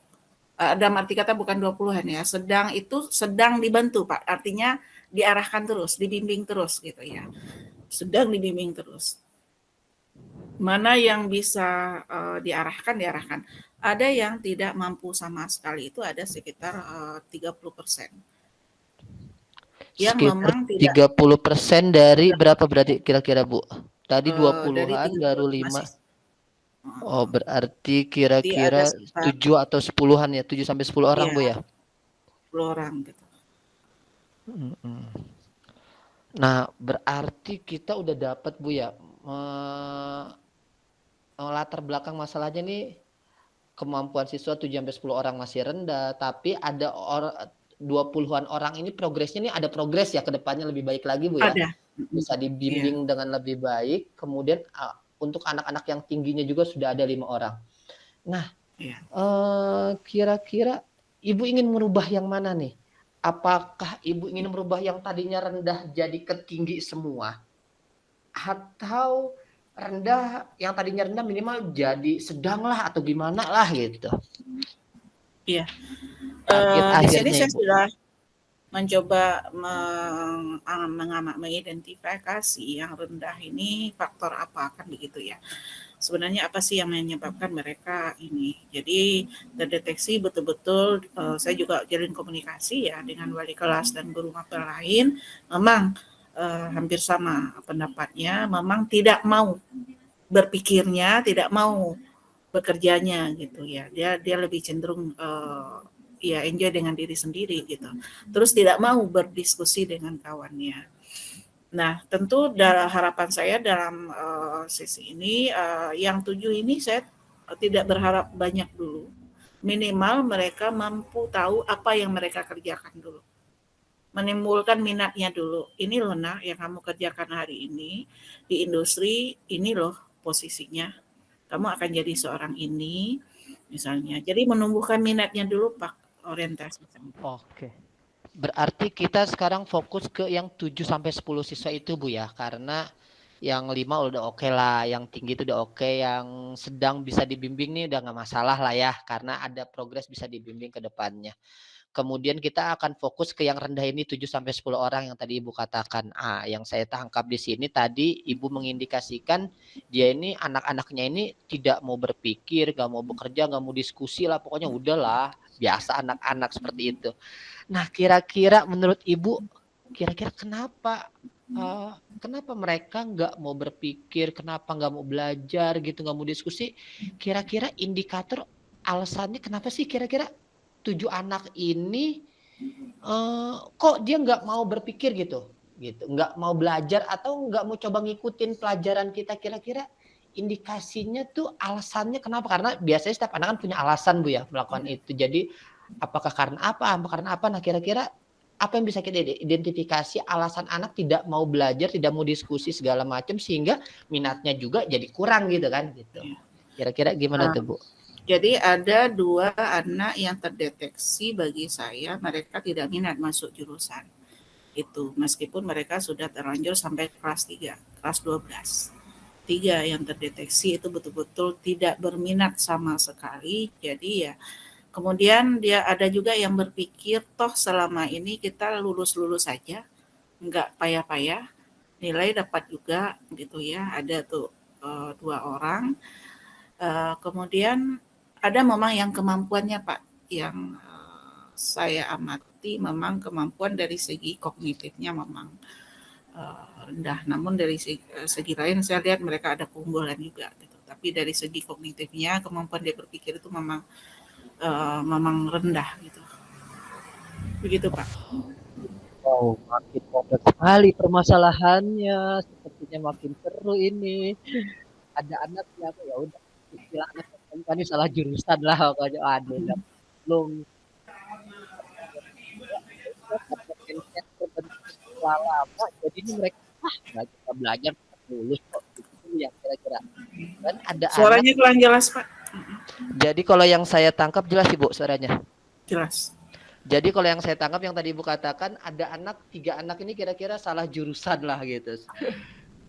Dalam arti kata bukan 20-an ya, sedang itu sedang dibantu Pak, artinya diarahkan terus, dibimbing terus gitu ya. Sedang dibimbing terus. Mana yang bisa diarahkan. Ada yang tidak mampu sama sekali, itu ada sekitar 30%. Yang Sekitar memang tidak 30% dari berapa berarti kira-kira Bu? Tadi dari 20-an baru 5. siswa. Oh, berarti Jadi ada kira-kira sekitar 7 atau 10-an ya, 7 sampai 10 orang ya, Bu ya. 10 orang gitu. Nah, berarti kita udah dapat Bu ya. Latar belakang masalahnya nih kemampuan siswa 7 sampai 10 orang masih rendah, tapi ada 20-an orang ini progresnya nih, ada progres ya, ke depannya lebih baik lagi Bu ya. Ada. Bisa dibimbing dengan lebih baik. Kemudian untuk anak-anak yang tingginya juga sudah ada 5 orang. Nah, kira-kira Ibu ingin merubah yang mana nih? Apakah Ibu ingin merubah yang tadinya rendah jadi ke tinggi semua? Atau rendah, yang tadinya rendah minimal jadi sedang lah atau gimana lah gitu? Iya. Target Di sini akhirnya saya Ibu. sudah mencoba mengidentifikasi yang rendah ini faktor apa kan begitu ya. Sebenarnya apa sih yang menyebabkan mereka ini. Jadi terdeteksi betul-betul saya juga jalin komunikasi ya dengan wali kelas dan guru mapel lain. Memang hampir sama pendapatnya, memang tidak mau berpikirnya, tidak mau bekerjanya gitu ya. Dia lebih cenderung ya enjoy dengan diri sendiri gitu. Terus tidak mau berdiskusi dengan kawannya. Nah, tentu harapan saya dalam sesi ini yang 7 ini saya tidak berharap banyak dulu. Minimal mereka mampu tahu apa yang mereka kerjakan dulu. Menimbulkan minatnya dulu. Ini loh nak yang kamu kerjakan hari ini di industri, ini loh posisinya. Kamu akan jadi seorang ini misalnya. Jadi menumbuhkan minatnya dulu Pak, orientasi. Oke. Berarti kita sekarang fokus ke yang 7 sampai 10 siswa itu Bu ya, karena yang 5 udah oke lah, yang tinggi itu udah oke, yang sedang bisa dibimbing nih udah nggak masalah lah ya, karena ada progres bisa dibimbing ke depannya. Kemudian kita akan fokus ke yang rendah ini 7 sampai 10 orang yang tadi Ibu katakan. Yang saya tangkap di sini tadi Ibu mengindikasikan dia ini anak-anaknya ini tidak mau berpikir, nggak mau bekerja, nggak mau diskusi lah, pokoknya udahlah, biasa anak-anak seperti itu. Nah, kira-kira menurut Ibu, kira-kira kenapa mereka nggak mau berpikir, kenapa nggak mau belajar gitu, nggak mau diskusi? Kira-kira indikator alasannya kenapa sih kira-kira 7 anak ini kok dia nggak mau berpikir gitu, nggak mau belajar atau nggak mau coba ngikutin pelajaran kita, kira-kira indikasinya tuh alasannya kenapa? Karena biasanya setiap anak kan punya alasan Bu ya melakukan itu. Jadi apakah karena apa? Nah kira-kira apa yang bisa kita identifikasi alasan anak tidak mau belajar, tidak mau diskusi segala macam sehingga minatnya juga jadi kurang gitu kan gitu. Kira-kira gimana tuh Bu? Jadi ada 2 anak yang terdeteksi bagi saya mereka tidak minat masuk jurusan itu, meskipun mereka sudah terlanjur sampai kelas 3, kelas 12. 3 yang terdeteksi itu betul-betul tidak berminat sama sekali. Jadi ya kemudian dia ada juga yang berpikir toh selama ini kita lulus-lulus saja, enggak payah-payah, nilai dapat juga gitu ya. Ada tuh 2 orang. Kemudian ada memang yang kemampuannya Pak, yang saya amati memang kemampuan dari segi kognitifnya memang rendah. Namun dari segi lain saya lihat mereka ada keunggulan juga gitu. Tapi dari segi kognitifnya kemampuan dia berpikir itu memang rendah gitu. Begitu Pak. Wow, makin kompleks sekali permasalahannya. Sepertinya makin seru ini. Ada anak yang ya udah istilah anak SMK ini salah jurusan lah pokoknya. Aduh, udah belum karena mindset terbentuk setelah lama. Jadi ini mereka nggak kita belajar tetap lulus kok gitu ya kira-kira. Dan ada anak. Suaranya kurang jelas Pak. Jadi kalau yang saya tangkap jelas Ibu suaranya. Jelas. Jadi kalau yang saya tangkap yang tadi Ibu katakan ada tiga anak ini kira-kira salah jurusan lah gitu.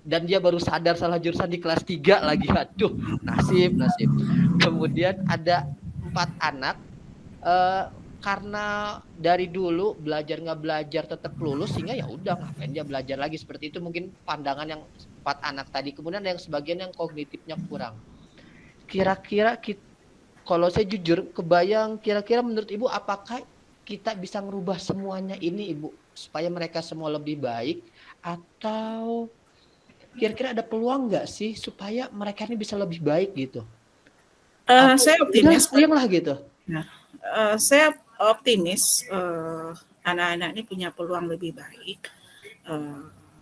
Dan dia baru sadar salah jurusan di kelas 3 lagi. Aduh, nasib. Kemudian ada 4 anak karena dari dulu belajar nggak belajar tetap lulus sehingga ya udah ngapain dia belajar lagi, seperti itu mungkin pandangan yang 4 anak tadi. Kemudian ada yang sebagian yang kognitifnya kurang. Kira-kira kalau saya jujur kebayang, kira-kira menurut Ibu apakah kita bisa merubah semuanya ini Ibu supaya mereka semua lebih baik, atau kira-kira ada peluang nggak sih supaya mereka ini bisa lebih baik gitu? Saya optimis lah gitu. Nah, saya optimis anak-anak ini punya peluang lebih baik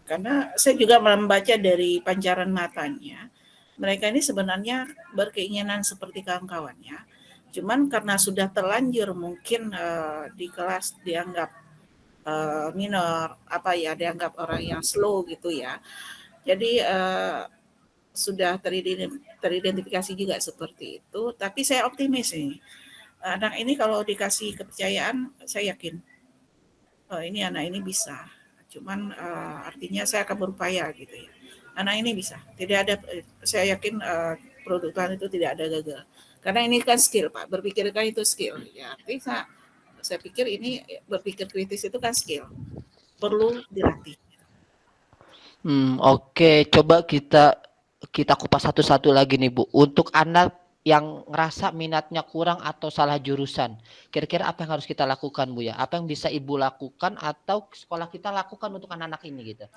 karena saya juga membaca dari pancaran matanya, mereka ini sebenarnya berkeinginan seperti kawan-kawannya, cuman karena sudah terlanjur mungkin di kelas dianggap minor, dianggap orang yang slow gitu ya. Jadi sudah teridentifikasi juga seperti itu. Tapi saya optimis nih. Anak ini kalau dikasih kepercayaan, saya yakin ini anak ini bisa. Cuman artinya saya akan berupaya gitu ya. Anak ini bisa. Tidak ada, saya yakin produk Tuhan itu tidak ada gagal. Karena ini kan skill Pak. Berpikir kan itu skill. Ya, artinya saya pikir ini berpikir kritis itu kan skill. Perlu dilatih. Oke. Coba kita kupas satu-satu lagi nih Bu. Untuk anak yang ngerasa minatnya kurang atau salah jurusan, kira-kira apa yang harus kita lakukan Bu ya? Apa yang bisa Ibu lakukan atau sekolah kita lakukan untuk anak-anak ini gitu?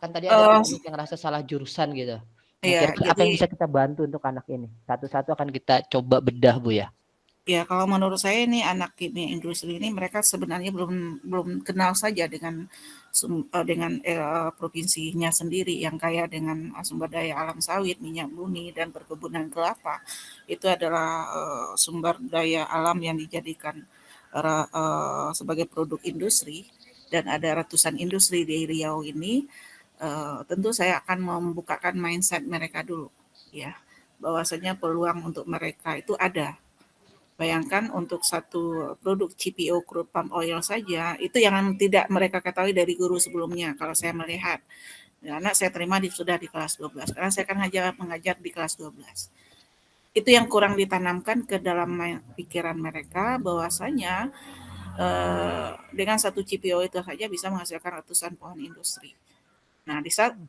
Kan tadi ada anak yang ngerasa salah jurusan gitu. Nah, kira-kira apa yang bisa kita bantu untuk anak ini? Satu-satu akan kita coba bedah Bu ya. Ya, kalau menurut saya ini anak kimia industri ini mereka sebenarnya belum kenal saja dengan provinsinya sendiri yang kaya dengan sumber daya alam sawit, minyak bumi, dan perkebunan kelapa. Itu adalah sumber daya alam yang dijadikan sebagai produk industri, dan ada ratusan industri di Riau ini. Tentu saya akan membukakan mindset mereka dulu, ya, bahwasanya peluang untuk mereka itu ada. Bayangkan untuk satu produk CPO crude palm oil saja, itu yang tidak mereka ketahui dari guru sebelumnya kalau saya melihat. Karena saya terima sudah di kelas 12, karena saya kan mengajar di kelas 12. Itu yang kurang ditanamkan ke dalam pikiran mereka, bahwasanya dengan satu CPO itu saja bisa menghasilkan ratusan pohon industri. Nah, di saat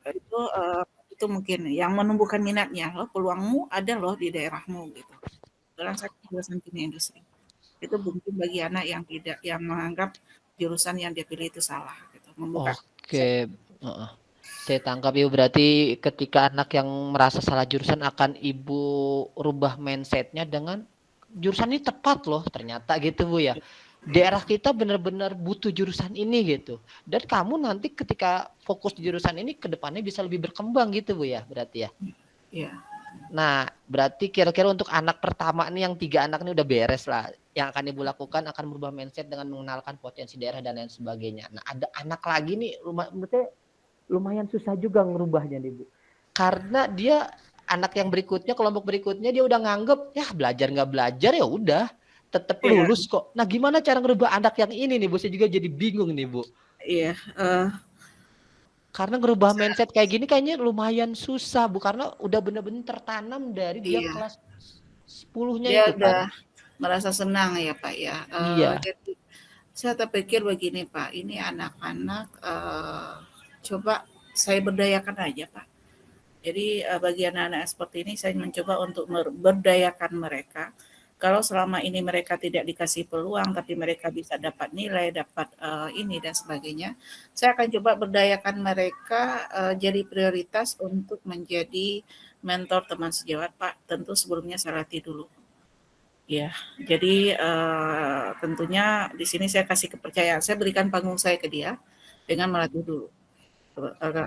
itu mungkin yang menumbuhkan minatnya, loh peluangmu ada loh di daerahmu gitu. Dalam satu jurusan kimia industri. Itu mungkin bagi anak yang menganggap jurusan yang dia pilih itu salah gitu. Oke. Saya tangkap Ibu, berarti ketika anak yang merasa salah jurusan akan Ibu rubah mindsetnya dengan jurusan ini tepat loh ternyata gitu Bu ya. Daerah kita benar-benar butuh jurusan ini gitu. Dan kamu nanti ketika fokus di jurusan ini ke depannya bisa lebih berkembang gitu Bu ya, berarti ya. Iya. Nah, berarti kira-kira untuk anak pertama nih yang 3 anak ini udah beres lah. Yang akan Ibu lakukan akan merubah mindset dengan mengenalkan potensi daerah dan lain sebagainya. Nah, ada anak lagi nih lumayan susah juga ngerubahnya nih Bu. Karena dia anak yang berikutnya, kelompok berikutnya dia udah nganggep ya belajar nggak belajar ya udah tetap lulus kok. Nah, gimana cara ngerubah anak yang ini nih Bu? Saya juga jadi bingung nih Bu. Iya. Karena ngerubah mindset kayak gini kayaknya lumayan susah Bu, karena udah bener-bener tertanam dari dia kelas 10-nya dia itu udah merasa senang ya Pak ya. Iya. Jadi saya terpikir begini Pak, ini anak-anak coba saya berdayakan aja Pak. Jadi bagi anak-anak seperti ini saya mencoba untuk berdayakan mereka Kalau selama ini mereka tidak dikasih peluang, tapi mereka bisa dapat nilai, dapat ini dan sebagainya, saya akan coba berdayakan mereka jadi prioritas untuk menjadi mentor teman sejawat, Pak. Tentu sebelumnya saya latih dulu. Ya, jadi tentunya di sini saya kasih kepercayaan. Saya berikan panggung saya ke dia dengan melatih dulu.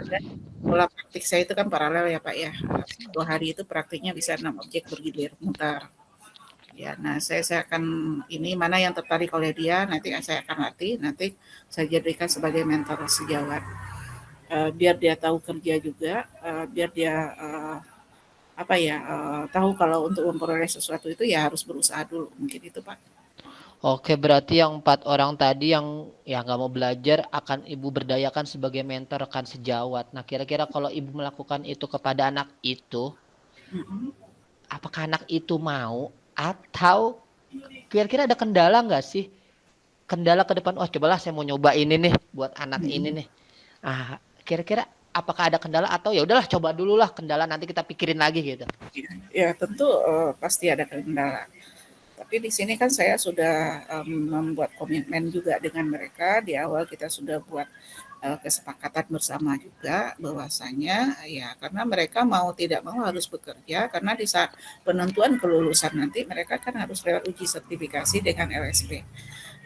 Dan pola praktik saya itu kan paralel ya Pak ya. Satu hari itu praktiknya bisa 6 objek bergilir mutar. Ya, nah saya akan ini mana yang tertarik oleh dia nanti saya akan latih, nanti saya jadikan sebagai mentor sejawat. Biar dia tahu kerja juga, biar dia tahu kalau untuk memperoleh sesuatu itu ya harus berusaha dulu, mungkin itu Pak. Oke, berarti yang 4 orang tadi yang ya nggak mau belajar akan Ibu berdayakan sebagai mentor rekan sejawat. Nah, kira-kira kalau Ibu melakukan itu kepada anak itu, apakah anak itu mau atau kira-kira ada kendala nggak sih? Kendala ke depan, wah cobalah saya mau nyoba ini nih buat anak ini nih. Kira-kira apakah ada kendala atau ya udahlah coba dulu lah, kendala nanti kita pikirin lagi gitu. Ya tentu pasti ada kendala. Tapi di sini kan saya sudah membuat komitmen juga dengan mereka. Di awal kita sudah buat kesepakatan bersama juga bahwasanya ya karena mereka mau tidak mau harus bekerja karena di saat penentuan kelulusan nanti mereka kan harus lewat uji sertifikasi dengan LSP.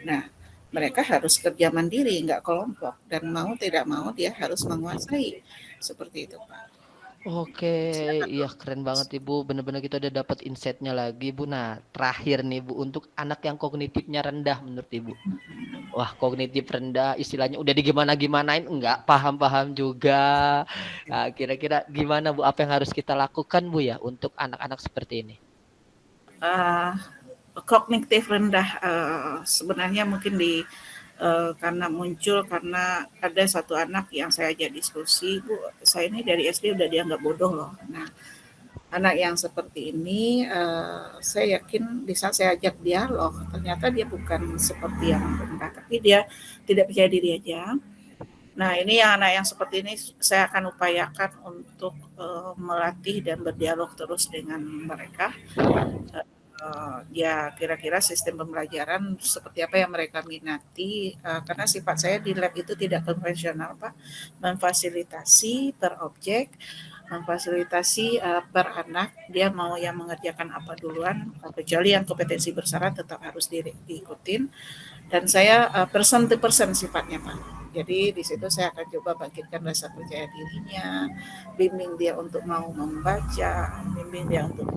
Nah, mereka harus kerja mandiri, nggak kelompok dan mau tidak mau dia harus menguasai seperti itu, Pak. Oke, iya keren banget Ibu. Benar-benar kita udah dapat insight-nya lagi, Bu. Nah, terakhir nih Bu, untuk anak yang kognitifnya rendah menurut Ibu. Wah, kognitif rendah, istilahnya udah digimana-gimanain, enggak paham-paham juga. Nah, kira-kira gimana Bu, apa yang harus kita lakukan Bu ya untuk anak-anak seperti ini? Kognitif rendah sebenarnya mungkin karena muncul karena ada satu anak yang saya ajak diskusi, Bu, saya ini dari SD udah dianggap bodoh loh. Nah, anak yang seperti ini saya yakin di saat saya ajak dialog, ternyata dia bukan seperti yang rendah, tapi dia tidak percaya diri aja. Nah, ini yang anak yang seperti ini saya akan upayakan untuk melatih dan berdialog terus dengan mereka. Ya kira-kira sistem pembelajaran seperti apa yang mereka minati karena sifat saya di lab itu tidak konvensional Pak, memfasilitasi per objek, memfasilitasi per anak, dia mau yang mengerjakan apa duluan, kecuali yang kompetensi bersyarat tetap harus diikutin, dan saya person to person sifatnya Pak. Jadi di situ saya akan coba bangkitkan rasa percaya dirinya, bimbing dia untuk mau membaca, bimbing dia untuk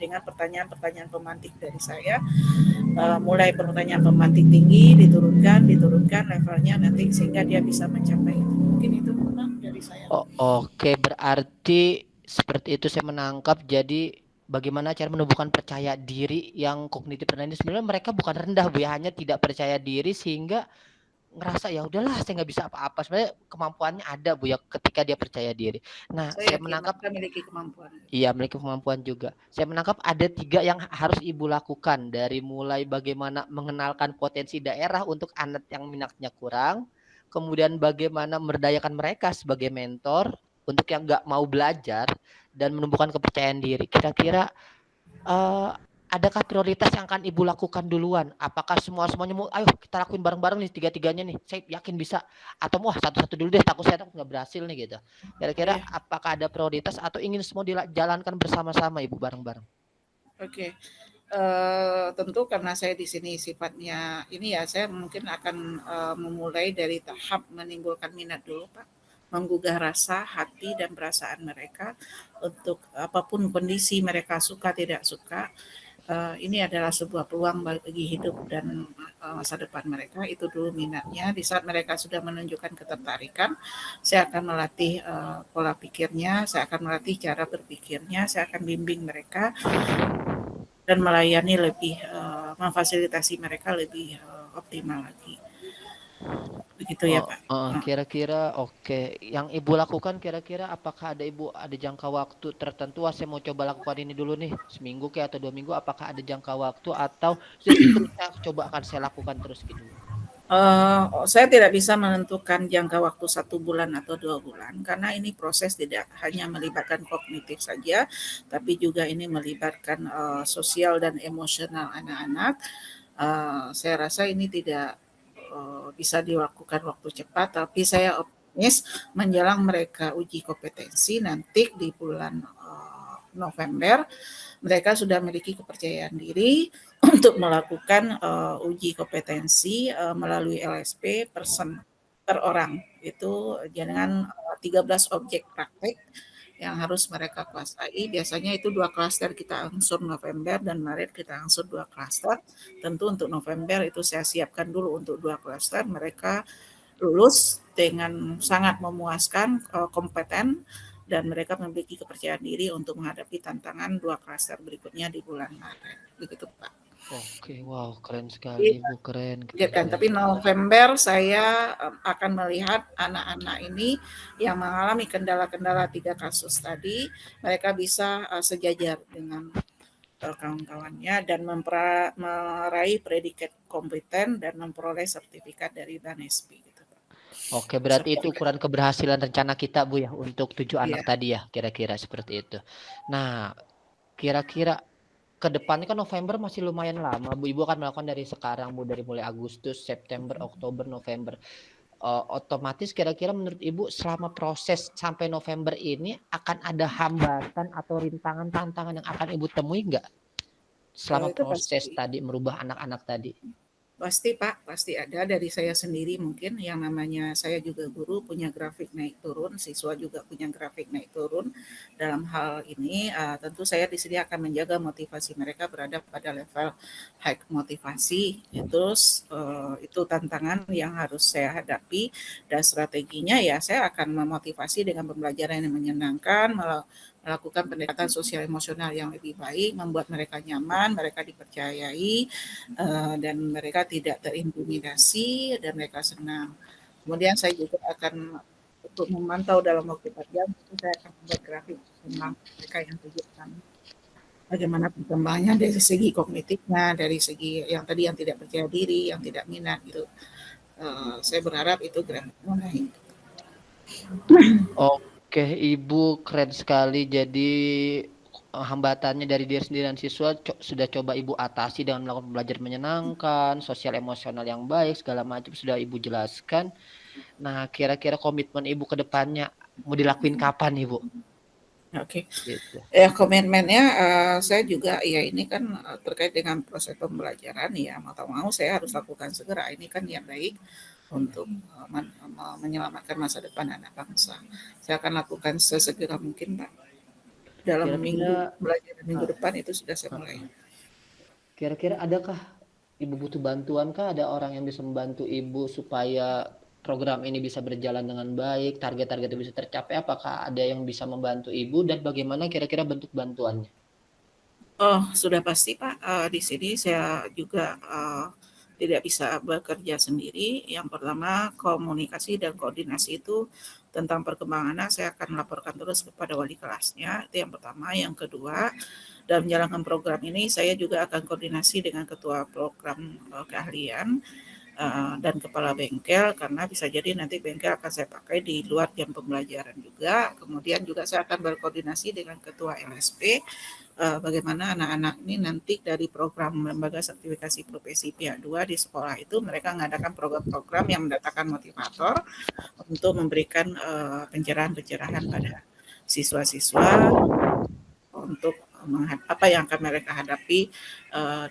dengan pertanyaan-pertanyaan pemantik dari saya, mulai pertanyaan pemantik tinggi diturunkan levelnya nanti sehingga dia bisa mencapai itu. Mungkin itu dari saya. Oke, berarti seperti itu saya menangkap. Jadi bagaimana cara menumbuhkan percaya diri yang kognitif rendah ini? Sebenarnya mereka bukan rendah Bu ya, hanya tidak percaya diri sehingga ngerasa ya udahlah saya nggak bisa apa-apa. Sebenarnya kemampuannya ada Bu ya ketika dia percaya diri. Nah, saya menangkap memiliki kemampuan. Iya, memiliki kemampuan juga. Saya menangkap ada 3 yang harus Ibu lakukan, dari mulai bagaimana mengenalkan potensi daerah untuk anak yang minatnya kurang, kemudian bagaimana memberdayakan mereka sebagai mentor untuk yang nggak mau belajar dan menumbuhkan kepercayaan diri. Kira-kira adakah prioritas yang akan Ibu lakukan duluan? Apakah semuanya mau ayo kita lakuin bareng-bareng nih 3-tiganya nih, saya yakin bisa, atau mau satu-satu dulu deh takut nggak berhasil nih gitu. Kira-kira apakah ada prioritas atau ingin semua dijalankan bersama-sama Ibu bareng-bareng? Oke. Tentu karena saya di sini sifatnya ini ya, saya mungkin akan memulai dari tahap menimbulkan minat dulu Pak, menggugah rasa, hati dan perasaan mereka untuk apapun kondisi mereka suka tidak suka. Ini adalah sebuah peluang bagi hidup dan masa depan mereka. Itu dulu minatnya. Di saat mereka sudah menunjukkan ketertarikan, saya akan melatih pola pikirnya, saya akan melatih cara berpikirnya, saya akan bimbing mereka dan melayani lebih, memfasilitasi mereka lebih optimal lagi. Begitu ya Pak. Kira-kira oke. Yang Ibu lakukan kira-kira apakah Ibu ada jangka waktu tertentu? Saya mau coba lakukan ini dulu nih, seminggu atau 2 minggu. Apakah ada jangka waktu atau saya coba akan saya lakukan terus gitu? Saya tidak bisa menentukan jangka waktu 1 bulan atau 2 bulan, karena ini proses tidak hanya melibatkan kognitif saja, tapi juga ini melibatkan sosial dan emosional anak-anak. Saya rasa ini tidak bisa dilakukan waktu cepat, tapi saya optimis menjelang mereka uji kompetensi nanti di bulan November, mereka sudah memiliki kepercayaan diri untuk melakukan uji kompetensi melalui LSP per orang. Itu dengan 13 objek praktek yang harus mereka kuasai. Biasanya itu 2 klaster kita angsur November dan Maret kita angsur 2 klaster. Tentu untuk November itu saya siapkan dulu untuk 2 klaster. Mereka lulus dengan sangat memuaskan, kompeten, dan mereka memiliki kepercayaan diri untuk menghadapi tantangan 2 klaster berikutnya di bulan Maret. Begitu, Pak. Oke, wow, keren sekali Ibu, keren, keren. Tapi November saya akan melihat anak-anak ini yang mengalami kendala-kendala 3 kasus tadi, mereka bisa sejajar dengan kawan-kawannya dan meraih predikat kompeten dan memperoleh sertifikat dari Banespi. Gitu, Pak. Oke, berarti itu ukuran keberhasilan rencana kita Bu ya untuk 7 anak tadi ya, kira-kira seperti itu. Nah, kira-kira ke depannya kan November masih lumayan lama Bu. Ibu akan melakukan dari sekarang Bu, dari mulai Agustus, September, Oktober, November. Otomatis kira-kira menurut Ibu selama proses sampai November ini akan ada hambatan atau rintangan tantangan yang akan Ibu temui nggak selama proses tadi merubah anak-anak tadi? Pasti Pak, pasti ada. Dari saya sendiri mungkin yang namanya saya juga guru punya grafik naik turun, siswa juga punya grafik naik turun. Dalam hal ini tentu saya di sini akan menjaga motivasi mereka berada pada level high motivasi. Terus itu tantangan yang harus saya hadapi, dan strateginya ya saya akan memotivasi dengan pembelajaran yang menyenangkan, melakukan pendekatan sosial emosional yang lebih baik, membuat mereka nyaman, mereka dipercayai, dan mereka tidak terintimidasi, dan mereka senang. Kemudian saya juga akan untuk memantau dalam waktu 4 jam, saya akan membuat grafik tentang mereka yang kegiatan. Bagaimana perkembangannya dari segi kognitifnya, dari segi yang tadi yang tidak percaya diri, yang tidak minat gitu. Saya berharap itu grafiknya naik. Oke, Ibu keren sekali. Jadi hambatannya dari diri sendiri dan siswa sudah coba Ibu atasi dengan melakukan pembelajaran menyenangkan, sosial emosional yang baik, segala macam sudah Ibu jelaskan. Nah, kira-kira komitmen Ibu ke depannya mau dilakuin kapan Ibu? Oke. Gitu. Ya komitmennya saya juga ya ini kan terkait dengan proses pembelajaran ya, mau tak mau saya harus lakukan segera. Ini kan yang baik untuk menyelamatkan masa depan anak bangsa. Saya akan lakukan sesegera mungkin Pak. Dalam minggu depan itu sudah saya mulai. Kira-kira adakah Ibu butuh bantuan kah? Ada orang yang bisa membantu Ibu supaya program ini bisa berjalan dengan baik, target-target itu bisa tercapai? Apakah ada yang bisa membantu Ibu dan bagaimana kira-kira bentuk bantuannya? Oh, sudah pasti Pak. Di sini saya juga tidak bisa bekerja sendiri. Yang pertama, komunikasi dan koordinasi itu tentang perkembangan anak saya akan melaporkan terus kepada wali kelasnya. Itu yang pertama. Yang kedua, dalam menjalankan program ini saya juga akan koordinasi dengan ketua program keahlian dan kepala bengkel, karena bisa jadi nanti bengkel akan saya pakai di luar jam pembelajaran juga. Kemudian juga saya akan berkoordinasi dengan ketua LSP bagaimana anak-anak ini nanti dari program lembaga sertifikasi profesi pihak 2 di sekolah itu mereka mengadakan program-program yang mendatangkan motivator untuk memberikan pencerahan-pencerahan pada siswa-siswa untuk apa yang akan mereka hadapi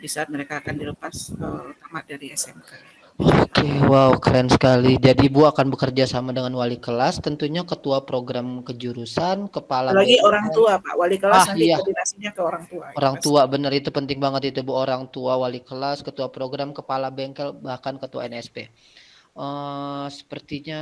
di saat mereka akan dilepas tamat dari SMK. Oke, wow, keren sekali. Jadi Ibu akan bekerja sama dengan wali kelas, tentunya ketua program kejurusan, kepala lagi orang tua Pak, wali kelas nanti koordinasinya ke orang tua. Orang tua, benar itu penting banget itu Bu, orang tua, wali kelas, ketua program, kepala bengkel, bahkan ketua NSP. Sepertinya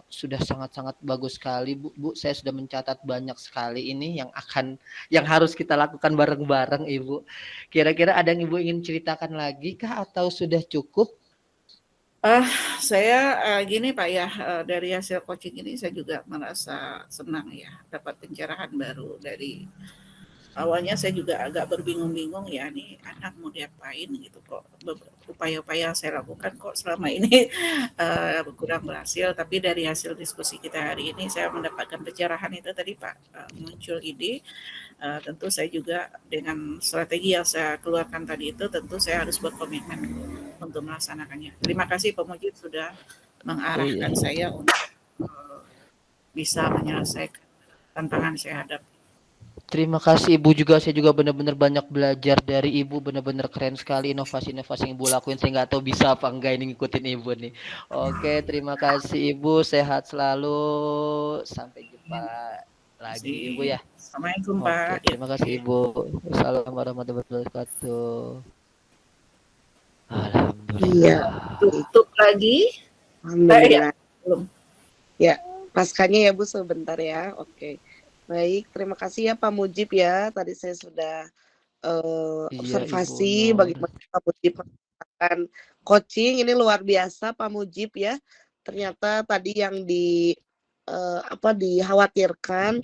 sudah sangat-sangat bagus sekali Bu. Saya sudah mencatat banyak sekali ini yang harus kita lakukan bareng-bareng Ibu. Kira-kira ada yang Ibu ingin ceritakan lagi kah atau sudah cukup? Saya gini Pak ya, dari hasil coaching ini saya juga merasa senang ya dapat pencerahan baru dari awalnya saya juga agak berbingung-bingung ya, nih anak mau diapain gitu kok, upaya-upaya yang saya lakukan kok selama ini kurang berhasil. Tapi dari hasil diskusi kita hari ini saya mendapatkan pencerahan itu tadi Pak, muncul ide. Tentu saya juga dengan strategi yang saya keluarkan tadi itu tentu saya harus berkomitmen untuk melaksanakannya. Terima kasih Pak Mujib sudah mengarahkan saya untuk bisa menyelesaikan tantangan saya hadapi. Terima kasih Ibu juga, saya juga benar-benar banyak belajar dari Ibu, benar-benar keren sekali inovasi-inovasi yang Ibu lakuin, saya nggak tahu bisa apa enggak ini ngikutin Ibu nih. Oke, terima kasih Ibu, sehat selalu, sampai jumpa lagi Ibu ya. Assalamualaikum Oke, Pak. terima kasih Ibu. Wassalamualaikum warahmatullahi wabarakatuh. Iya. Alhamdulillah. Tutup lagi. Alhamdulillah. Belum. Ya, paskannya ya Bu sebentar ya. Oke. Baik, terima kasih ya Pak Mujib ya. Tadi saya sudah Iya, observasi Ibu Nur. bagaimana Pak Mujib melakukan coaching. Ini luar biasa Pak Mujib ya. Ternyata tadi yang dikhawatirkan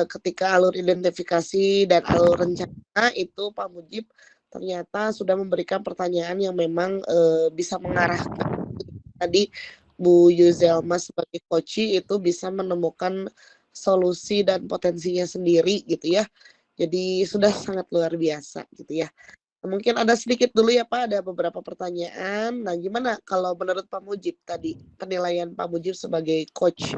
ketika alur identifikasi dan alur rencana itu Pak Mujib ternyata sudah memberikan pertanyaan yang memang bisa mengarahkan. Tadi Bu Yuzelma sebagai coach itu bisa menemukan solusi dan potensinya sendiri gitu ya. Jadi sudah sangat luar biasa gitu ya. Mungkin ada sedikit dulu ya Pak, ada beberapa pertanyaan. Nah gimana kalau menurut Pak Mujib tadi, penilaian Pak Mujib sebagai coach?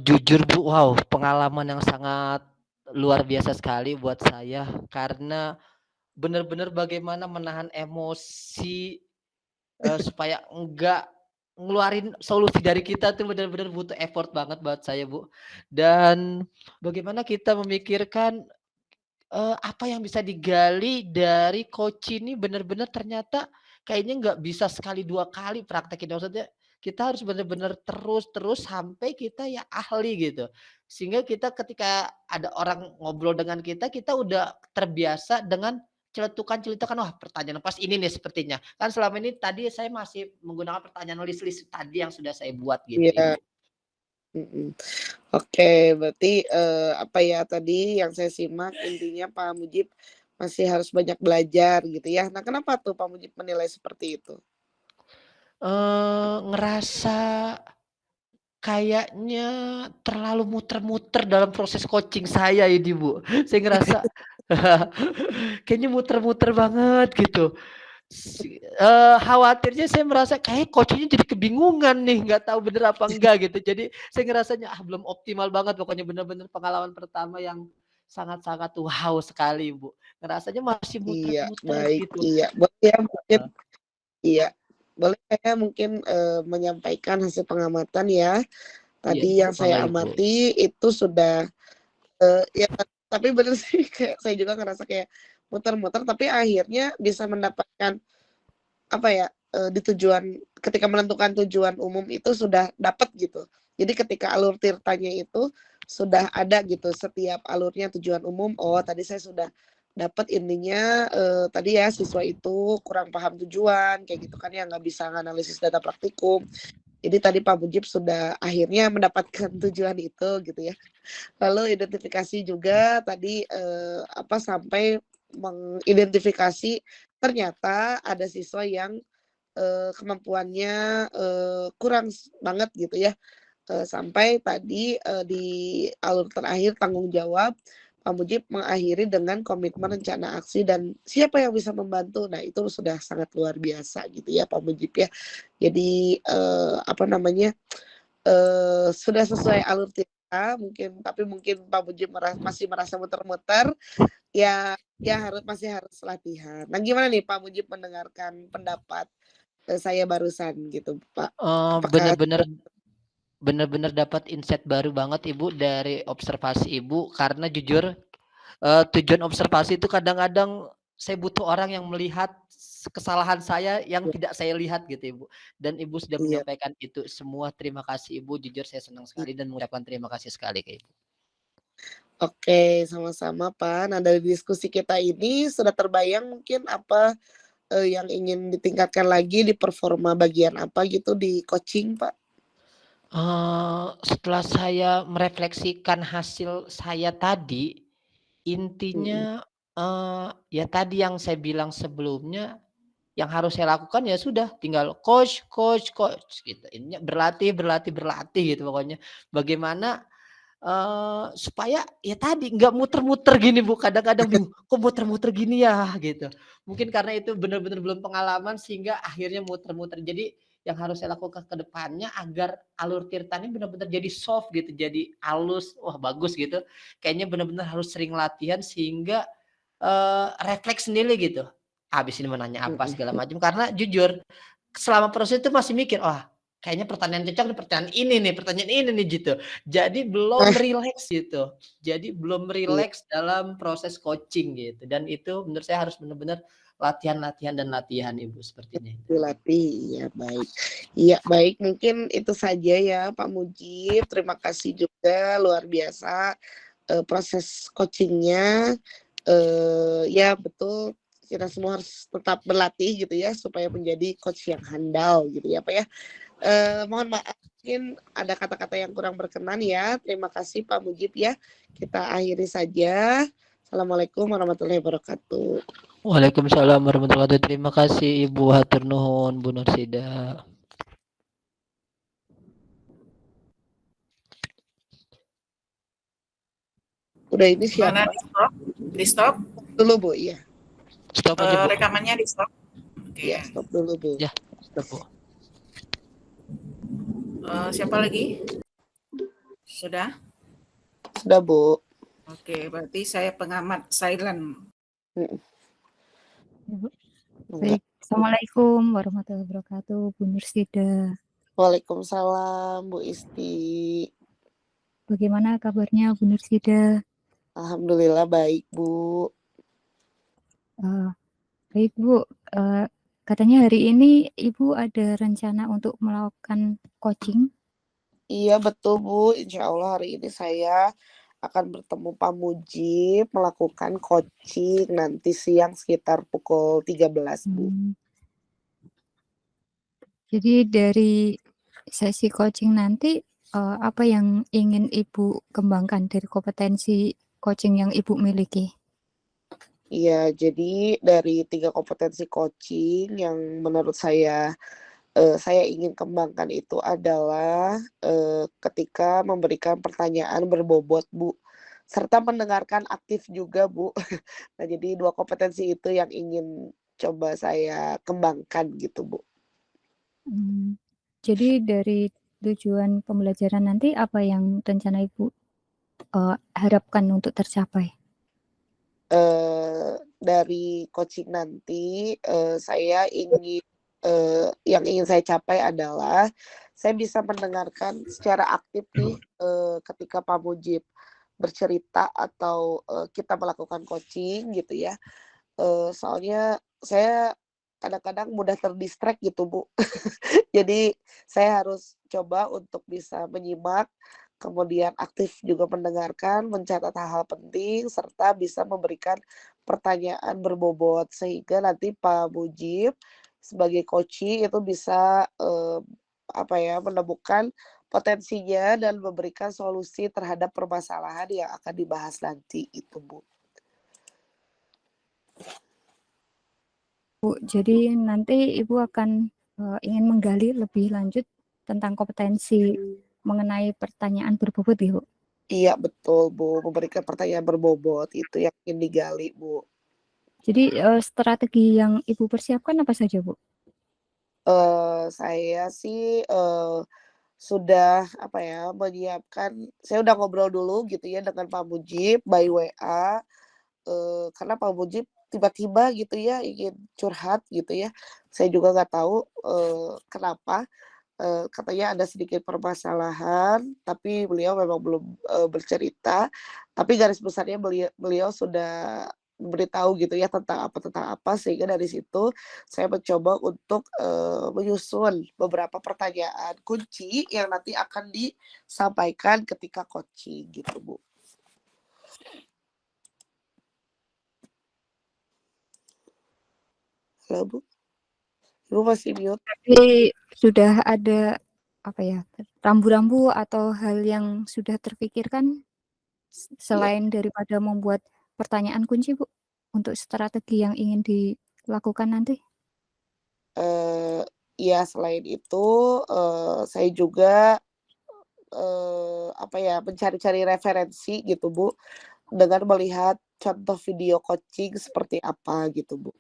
Jujur Bu, wow, pengalaman yang sangat luar biasa sekali buat saya, karena benar-benar bagaimana menahan emosi supaya enggak ngeluarin solusi dari kita tuh benar-benar butuh effort banget buat saya, Bu. Dan bagaimana kita memikirkan, apa yang bisa digali dari coach ini benar-benar ternyata kayaknya nggak bisa sekali 2 kali praktekin, maksudnya kita harus benar-benar terus sampai kita ya ahli gitu. Sehingga kita ketika ada orang ngobrol dengan kita, kita udah terbiasa dengan celetukan-celetukan, "Wah pertanyaan pas ini nih sepertinya." Kan selama ini tadi saya masih menggunakan pertanyaan list-list tadi yang sudah saya buat gitu, Iya. Ibu. Oke, berarti apa ya tadi yang saya simak intinya Pak Mujib masih harus banyak belajar gitu ya. Nah, kenapa tuh Pak Mujib menilai seperti itu? Ngerasa kayaknya terlalu muter-muter dalam proses coaching saya ini, Bu. Saya ngerasa kayaknya muter-muter banget gitu. Khawatirnya saya merasa kayak coach-nya jadi kebingungan nih, nggak tahu bener apa enggak gitu. Jadi saya ngerasanya, belum optimal banget pokoknya, bener-bener pengalaman pertama yang sangat-sangat wow sekali, Bu. Ngerasanya masih Iya, muter-muter baik. gitu. Iya, boleh ya mungkin iya. Boleh saya mungkin menyampaikan hasil pengamatan ya. Iya, Tadi yang mangga saya Ibu. amati itu sudah ya tapi bener sih kayak saya juga ngerasa kayak muter-muter tapi akhirnya bisa mendapatkan apa ya, di tujuan ketika menentukan tujuan umum itu sudah dapat gitu. Jadi ketika alur tirtanya itu sudah ada gitu, setiap alurnya tujuan umum, oh tadi saya sudah dapat intinya, tadi ya siswa itu kurang paham tujuan, kayak gitu kan ya, nggak bisa menganalisis data praktikum. Jadi tadi Pak Mujib sudah akhirnya mendapatkan tujuan itu gitu ya. Lalu identifikasi juga tadi, sampai mengidentifikasi ternyata ada siswa yang kemampuannya kurang banget gitu ya. Sampai tadi di alur terakhir tanggung jawab, Pak Mujib mengakhiri dengan komitmen rencana aksi dan siapa yang bisa membantu. Nah itu sudah sangat luar biasa gitu ya Pak Mujib ya. Jadi sudah sesuai alur kita mungkin, tapi mungkin Pak Mujib masih merasa muter-muter, ya masih harus latihan. Nah gimana nih Pak Mujib mendengarkan pendapat saya barusan gitu Pak? Apakah Bener-bener dapat insight baru banget Ibu dari observasi Ibu, karena jujur, tujuan observasi itu kadang-kadang saya butuh orang yang melihat kesalahan saya yang tidak saya lihat gitu Ibu, dan Ibu sudah iya, menyampaikan itu semua. Terima kasih Ibu, jujur saya senang iya. sekali dan mengucapkan terima kasih sekali ke Ibu. Oke, sama-sama Pak. Nah dari diskusi kita ini sudah terbayang mungkin apa yang ingin ditingkatkan lagi di performa bagian apa gitu di coaching Pak? Setelah saya merefleksikan hasil saya tadi, intinya, ya tadi yang saya bilang sebelumnya, yang harus saya lakukan ya sudah tinggal coach coach coach gitu. Intinya berlatih berlatih berlatih gitu pokoknya. Bagaimana, supaya ya tadi nggak muter-muter gini Bu, kadang-kadang bingung, kok muter-muter gini ya gitu. Mungkin karena itu benar-benar belum pengalaman sehingga akhirnya muter-muter. Jadi yang harus saya lakukan ke depannya agar alur tirtanya benar-benar jadi soft gitu, jadi halus, wah bagus gitu. Kayaknya benar-benar harus sering latihan sehingga, refleks sendiri gitu. Habis ini mau nanya apa segala Mhm. macam, karena jujur selama proses itu masih mikir, "Wah kayaknya pertanyaan cocok nih pertanyaan ini nih," gitu. Jadi belum Nah, rileks gitu. Jadi belum iya, rileks dalam proses coaching gitu dan itu menurut saya harus benar-benar latihan latihan dan latihan Ibu, sepertinya itu. dilatih, iya baik. Iya baik, mungkin itu saja ya Pak Mujib, terima kasih juga luar biasa, proses coaching-nya, ya betul kita semua harus tetap berlatih gitu ya supaya menjadi coach yang handal gitu ya Pak ya. Mohon maaf mungkin ada kata-kata yang kurang berkenan ya. Terima kasih Pak Mujib ya. Kita akhiri saja. Assalamualaikum warahmatullahi wabarakatuh. Waalaikumsalam warahmatullahi wabarakatuh. Terima kasih Ibu, hatur nuhun Bu Nursida. Udah ini Gimana, siapa? di-stop? Di-stop? Dulu Bu, iya. Stop aja Bu. Rekamannya di-stop? Iya, Oke. stop dulu Bu. Ya, stop Bu. Siapa lagi? Sudah? Sudah Bu. Oke, berarti saya pengamat silent. Mm, Ibu. enggak. Baik, Assalamualaikum warahmatullahi wabarakatuh, Bu Nursida. Waalaikumsalam Bu Isti. Bagaimana kabarnya Bu Nursida? Alhamdulillah baik Bu. Eh, Baik Bu, katanya hari ini Ibu ada rencana untuk melakukan coaching. Iya betul Bu. Insya Allah hari ini saya akan bertemu Pak Mujib melakukan coaching nanti siang sekitar pukul 13 Bu. Jadi dari sesi coaching nanti apa yang ingin Ibu kembangkan dari kompetensi coaching yang Ibu miliki? Iya, jadi dari 3 kompetensi coaching yang menurut saya ingin kembangkan itu adalah, ketika memberikan pertanyaan berbobot, Bu, serta mendengarkan aktif juga, Bu. Nah, jadi 2 kompetensi itu yang ingin coba saya kembangkan gitu, Bu. Jadi dari tujuan pembelajaran nanti apa yang rencana Ibu harapkan untuk tercapai? Dari coaching nanti, saya ingin yang ingin saya capai adalah saya bisa mendengarkan secara aktif nih, ketika Pak Mujib bercerita atau, kita melakukan coaching gitu ya. Soalnya saya kadang-kadang mudah terdistract gitu, Bu. Jadi saya harus coba untuk bisa menyimak, kemudian aktif juga mendengarkan, mencatat hal-hal penting, serta bisa memberikan pertanyaan berbobot. Sehingga nanti Pak Mujib sebagai coaching itu bisa, apa ya, menemukan potensinya dan memberikan solusi terhadap permasalahan yang akan dibahas nanti, itu, Bu. Bu, jadi nanti Ibu akan ingin menggali lebih lanjut tentang kompetensi mengenai pertanyaan berbobot ya, Bu? Iya betul, Bu, memberikan pertanyaan berbobot itu yang ingin digali, Bu. Jadi strategi yang Ibu persiapkan apa saja, Bu? Saya sih, sudah apa ya, menyiapkan saya udah ngobrol dulu gitu ya dengan Pak Mujib by WA, karena Pak Mujib tiba-tiba gitu ya ingin curhat gitu ya. Saya juga nggak tahu, kenapa, katanya ada sedikit permasalahan, tapi beliau memang belum, bercerita, tapi garis besarnya beliau sudah memberitahu gitu ya tentang apa, sehingga dari situ saya mencoba untuk, menyusun beberapa pertanyaan kunci yang nanti akan disampaikan ketika coaching gitu, Bu. Halo, Bu? Ibu masih mute? Jadi sudah ada apa ya, rambu-rambu atau hal yang sudah terpikirkan Iya. selain daripada membuat pertanyaan kunci, Bu, untuk strategi yang ingin dilakukan nanti? Ya selain itu, saya juga, apa ya, mencari-cari referensi gitu, Bu, dengan melihat contoh video coaching seperti apa gitu, Bu.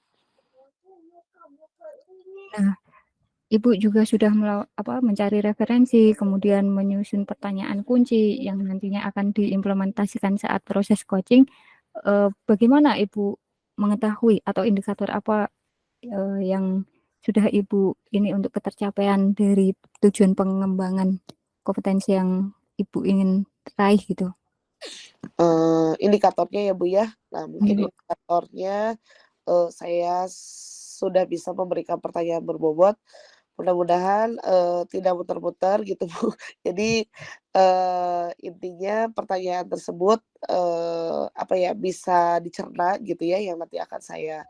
Nah, Ibu juga sudah mencari referensi, kemudian menyusun pertanyaan kunci yang nantinya akan diimplementasikan saat proses coaching. Bagaimana Ibu mengetahui atau indikator apa yang sudah Ibu ini untuk ketercapaian dari tujuan pengembangan kompetensi yang Ibu ingin raih gitu? Indikatornya ya, Bu, ya. Nah, mungkin Ibu. indikatornya, saya sudah bisa memberikan pertanyaan berbobot, mudah-mudahan, tidak muter-muter gitu, Bu. Jadi, intinya pertanyaan tersebut, apa ya, bisa dicerna gitu ya, yang nanti akan saya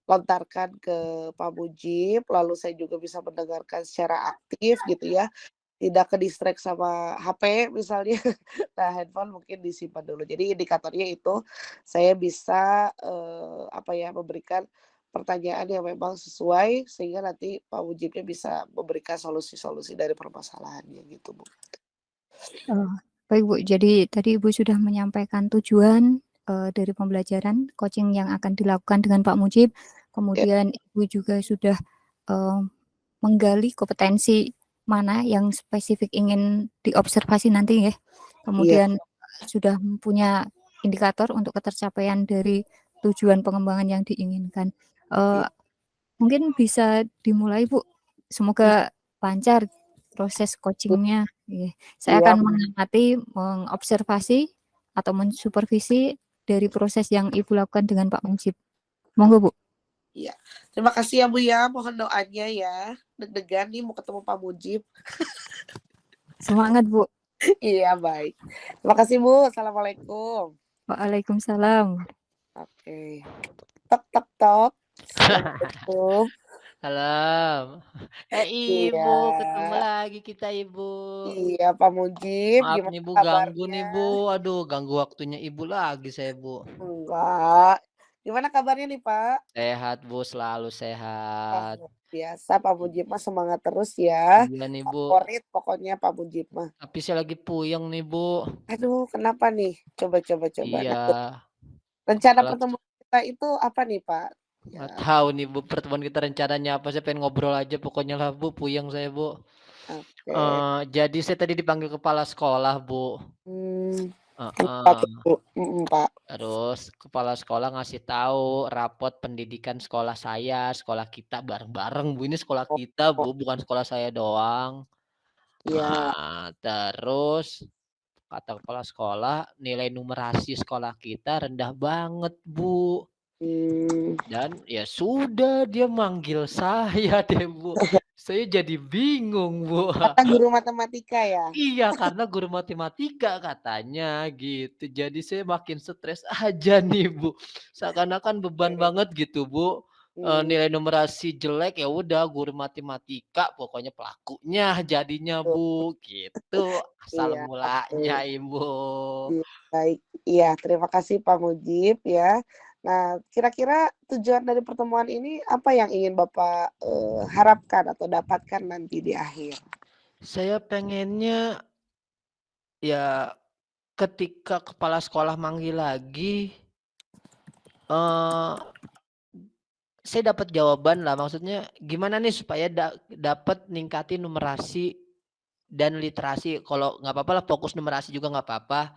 lontarkan ke Pak Mujib, lalu saya juga bisa mendengarkan secara aktif gitu ya, tidak ke-distract sama HP misalnya. Nah, handphone mungkin disimpan dulu. Jadi indikatornya itu saya bisa, apa ya, memberikan pertanyaan yang memang sesuai sehingga nanti Pak Mujibnya bisa memberikan solusi-solusi dari permasalahannya gitu, Bu. Oh, baik Bu, jadi tadi Ibu sudah menyampaikan tujuan dari pembelajaran coaching yang akan dilakukan dengan Pak Mujib, Ya, kemudian Ibu juga sudah eh, menggali kompetensi mana yang spesifik ingin diobservasi nanti ya, iya, kemudian sudah punya indikator untuk ketercapaian dari tujuan pengembangan yang diinginkan. Eh, iya, Mungkin bisa dimulai Bu, iya, semoga lancar proses Bu. coachingnya. Iya. Saya Siap, akan mengamati, mengobservasi, atau mensupervisi dari proses yang Ibu lakukan dengan Pak Mujib. Monggo Bu. iya. Terima kasih ya, Bu, ya, mohon doanya ya. Deg-degan nih mau ketemu Pak Mujib. Semangat Bu. Iya, baik. Terima kasih, Bu. Assalamualaikum. Waalaikumsalam. Oke. Tok tok tok. Assalamualaikum. Salam. Iya. Ibu, ketemu lagi kita Ibu. Iya, Pak Mujib, Maaf gimana nih Bu, ganggu kabarnya? nih Bu. Aduh, ganggu waktunya Ibu lagi saya Bu. Enggak. Gimana kabarnya nih, Pak? Sehat Bu, selalu Oh, sehat. luar biasa, Pak Mujib mah semangat terus ya. Iya nih Bu, Favorit pokoknya Pak Mujib mah. tapi saya lagi puyeng nih Bu. Aduh, kenapa nih? Coba coba coba. Iya, Nah, rencana kepala pertemuan kita itu apa nih, Pak? nggak Ya, tahu nih Bu, pertemuan kita rencananya apa, saya pengen ngobrol aja pokoknya lah Bu, puyeng saya Bu. oke. Jadi saya tadi dipanggil kepala sekolah Bu. Hmm, kenapa tuh, Heeh. Bu? Pak. Terus kepala sekolah ngasih tahu rapot pendidikan sekolah saya, sekolah kita bareng-bareng Bu, ini sekolah Oh, kita oh, Bu, bukan sekolah saya doang. ya. Terus kata kepala sekolah nilai numerasi sekolah kita rendah banget Bu. Hmm, Dan ya sudah dia manggil saya deh Bu. Saya jadi bingung Bu. kata guru matematika ya? Iya, karena guru matematika katanya gitu. Jadi saya makin stres aja nih, Bu. Seakan-akan beban Oke. banget gitu, Bu. Hmm, Nilai numerasi jelek ya udah guru matematika pokoknya pelakunya jadinya, betul. Bu. Gitu asal Iya, mulanya, oke. Ibu. Iya, baik. Iya, terima kasih Pak Mujib ya. Nah, kira-kira tujuan dari pertemuan ini apa yang ingin Bapak, harapkan atau dapatkan nanti di akhir? Saya pengennya ya ketika kepala sekolah manggil lagi, eee saya dapat jawaban lah, maksudnya gimana nih supaya dapat ningkatin numerasi dan literasi, kalau nggak apa-apa lah fokus numerasi juga nggak apa-apa,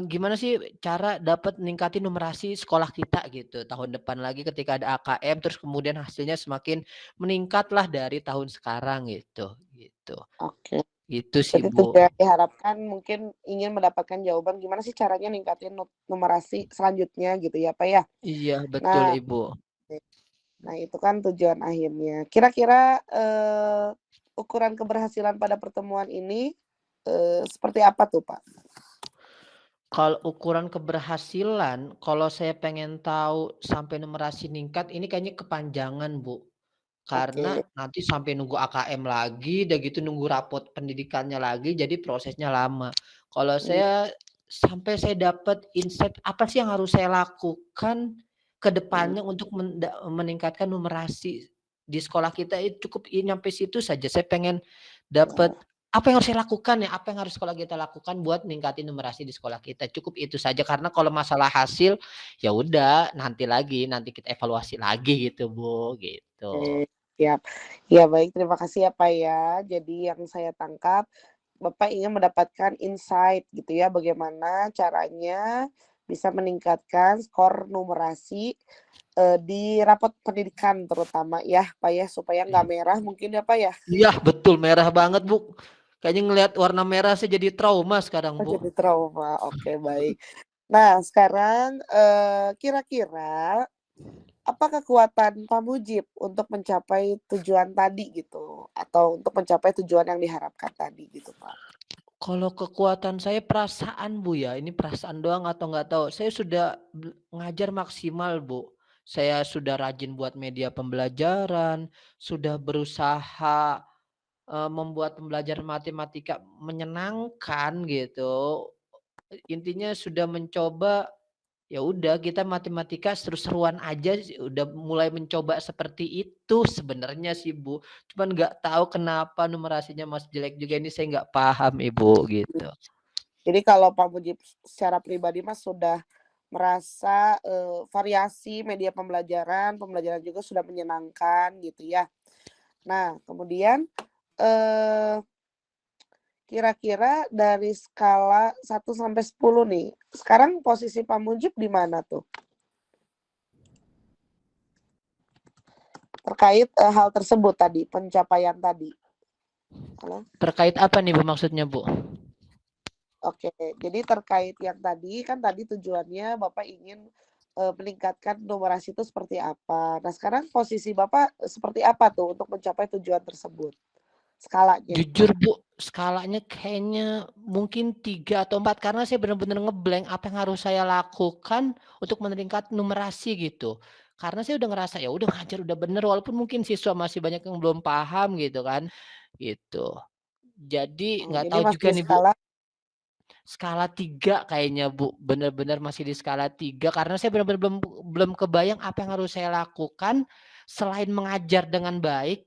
gimana sih cara dapat ningkatin numerasi sekolah kita gitu, tahun depan lagi ketika ada AKM terus kemudian hasilnya semakin meningkat lah dari tahun sekarang gitu, gitu. Oke, Gitu sih, jadi Bu. tujuan diharapkan mungkin ingin mendapatkan jawaban gimana sih caranya ningkatin numerasi selanjutnya gitu ya, Pak, ya? Iya betul, Nah, Ibu. oke. Nah itu kan tujuan akhirnya. Kira-kira, ukuran keberhasilan pada pertemuan ini, seperti apa tuh, Pak? Kalau ukuran keberhasilan, kalau saya pengen tahu sampai numerasi ningkat ini kayaknya kepanjangan, Bu. Karena Oke. nanti sampai nunggu AKM lagi, udah gitu nunggu rapot pendidikannya lagi, jadi prosesnya lama. Kalau Mmm, saya sampai saya dapat insight apa sih yang harus saya lakukan ke mhm. depannya untuk meningkatkan numerasi di sekolah kita itu cukup nyampe situ saja. Saya pengen dapat Oh, apa yang harus saya lakukan ya, apa yang harus sekolah kita lakukan buat ningkatin numerasi di sekolah kita. Cukup itu saja karena kalau masalah hasil ya udah nanti lagi, nanti kita evaluasi lagi gitu, Bu, gitu. oke, siap. Ya baik, terima kasih ya, Pak, ya. Jadi yang saya tangkap, Bapak ingin mendapatkan insight gitu ya, bagaimana caranya bisa meningkatkan skor numerasi, di rapot pendidikan terutama ya, Pak, ya, supaya nggak merah mungkin ya, Pak, ya? Iya, betul merah banget, Bu. Kayaknya ngelihat warna merah saya jadi trauma sekarang, Oh, Bu. jadi trauma, oke baik. Nah sekarang, kira-kira apa kekuatan Pak Mujib untuk mencapai tujuan tadi gitu, atau untuk mencapai tujuan yang diharapkan tadi gitu, Pak? Kalau kekuatan saya perasaan, Bu, ya, ini perasaan doang atau nggak tahu. Saya sudah ngajar maksimal, Bu. Saya sudah rajin buat media pembelajaran, sudah berusaha, membuat pembelajaran matematika menyenangkan gitu. Intinya sudah mencoba. Ya udah kita matematika seru-seruan aja sih, udah mulai mencoba seperti itu sebenarnya sih, Bu. Cuman nggak tahu kenapa numerasinya masih jelek juga, ini saya nggak paham, Ibu, gitu. Jadi kalau Pak Mujib secara pribadi Mas sudah merasa, variasi media pembelajaran juga sudah menyenangkan gitu ya. Nah kemudian, eee, kira-kira dari skala 1 sampai 10 nih, sekarang posisi Pak Mujib di mana tuh? Terkait, hal tersebut tadi, pencapaian tadi. Halo? Terkait apa nih, Bu, maksudnya, Bu? Oke, jadi terkait yang tadi, kan tadi tujuannya Bapak ingin, meningkatkan numerasi itu seperti apa. Nah sekarang posisi Bapak, seperti apa tuh untuk mencapai tujuan tersebut, skalanya? Jujur, Bu, skalanya kayaknya mungkin 3 atau 4 karena saya benar-benar nge-blank apa yang harus saya lakukan untuk meningkat numerasi gitu. Karena saya udah ngerasa, ya udah ngajar udah bener walaupun mungkin siswa masih banyak yang belum paham gitu kan, gitu. Jadi Oh, nggak jadi tahu masih juga di nih, Bu, skala skala 3 kayaknya, Bu, bener-bener masih di skala 3 karena saya bener-bener belum belum kebayang apa yang harus saya lakukan selain mengajar dengan baik,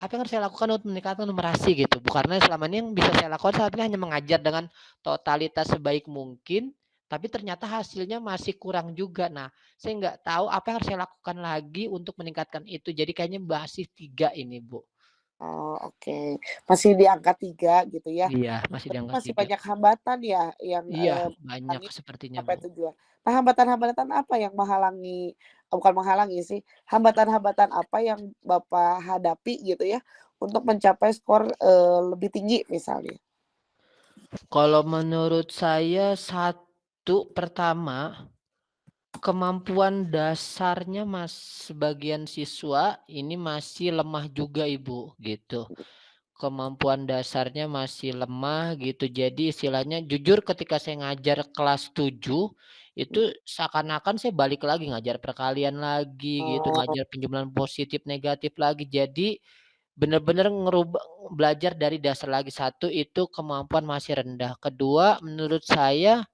apa yang harus saya lakukan untuk meningkatkan numerasi gitu, Bu, karena selama ini yang bisa saya lakukan saat ini hanya mengajar dengan totalitas sebaik mungkin, tapi ternyata hasilnya masih kurang juga. Nah, saya nggak tahu apa yang harus saya lakukan lagi untuk meningkatkan itu, jadi kayaknya masih 3 ini, Bu. oh oke, masih di angka 3 gitu ya. Iya, masih di Berarti angka masih 3. banyak hambatan ya yang, Iya, banyak menghalangi sepertinya, mencapai Bu. tujuan. Nah hambatan-hambatan apa yang menghalangi bukan menghalangi sih, hambatan-hambatan apa yang Bapak hadapi gitu ya, untuk mencapai skor, lebih tinggi misalnya? Kalau menurut saya satu pertama, kemampuan dasarnya sebagian siswa ini masih lemah juga, Ibu, gitu. Kemampuan dasarnya masih lemah gitu. Jadi istilahnya jujur ketika saya ngajar kelas 7 itu seakan-akan saya balik lagi ngajar perkalian lagi gitu, Oh, ngajar penjumlahan positif negatif lagi. Jadi benar-benar belajar dari dasar lagi. Satu itu kemampuan masih rendah. Kedua menurut saya,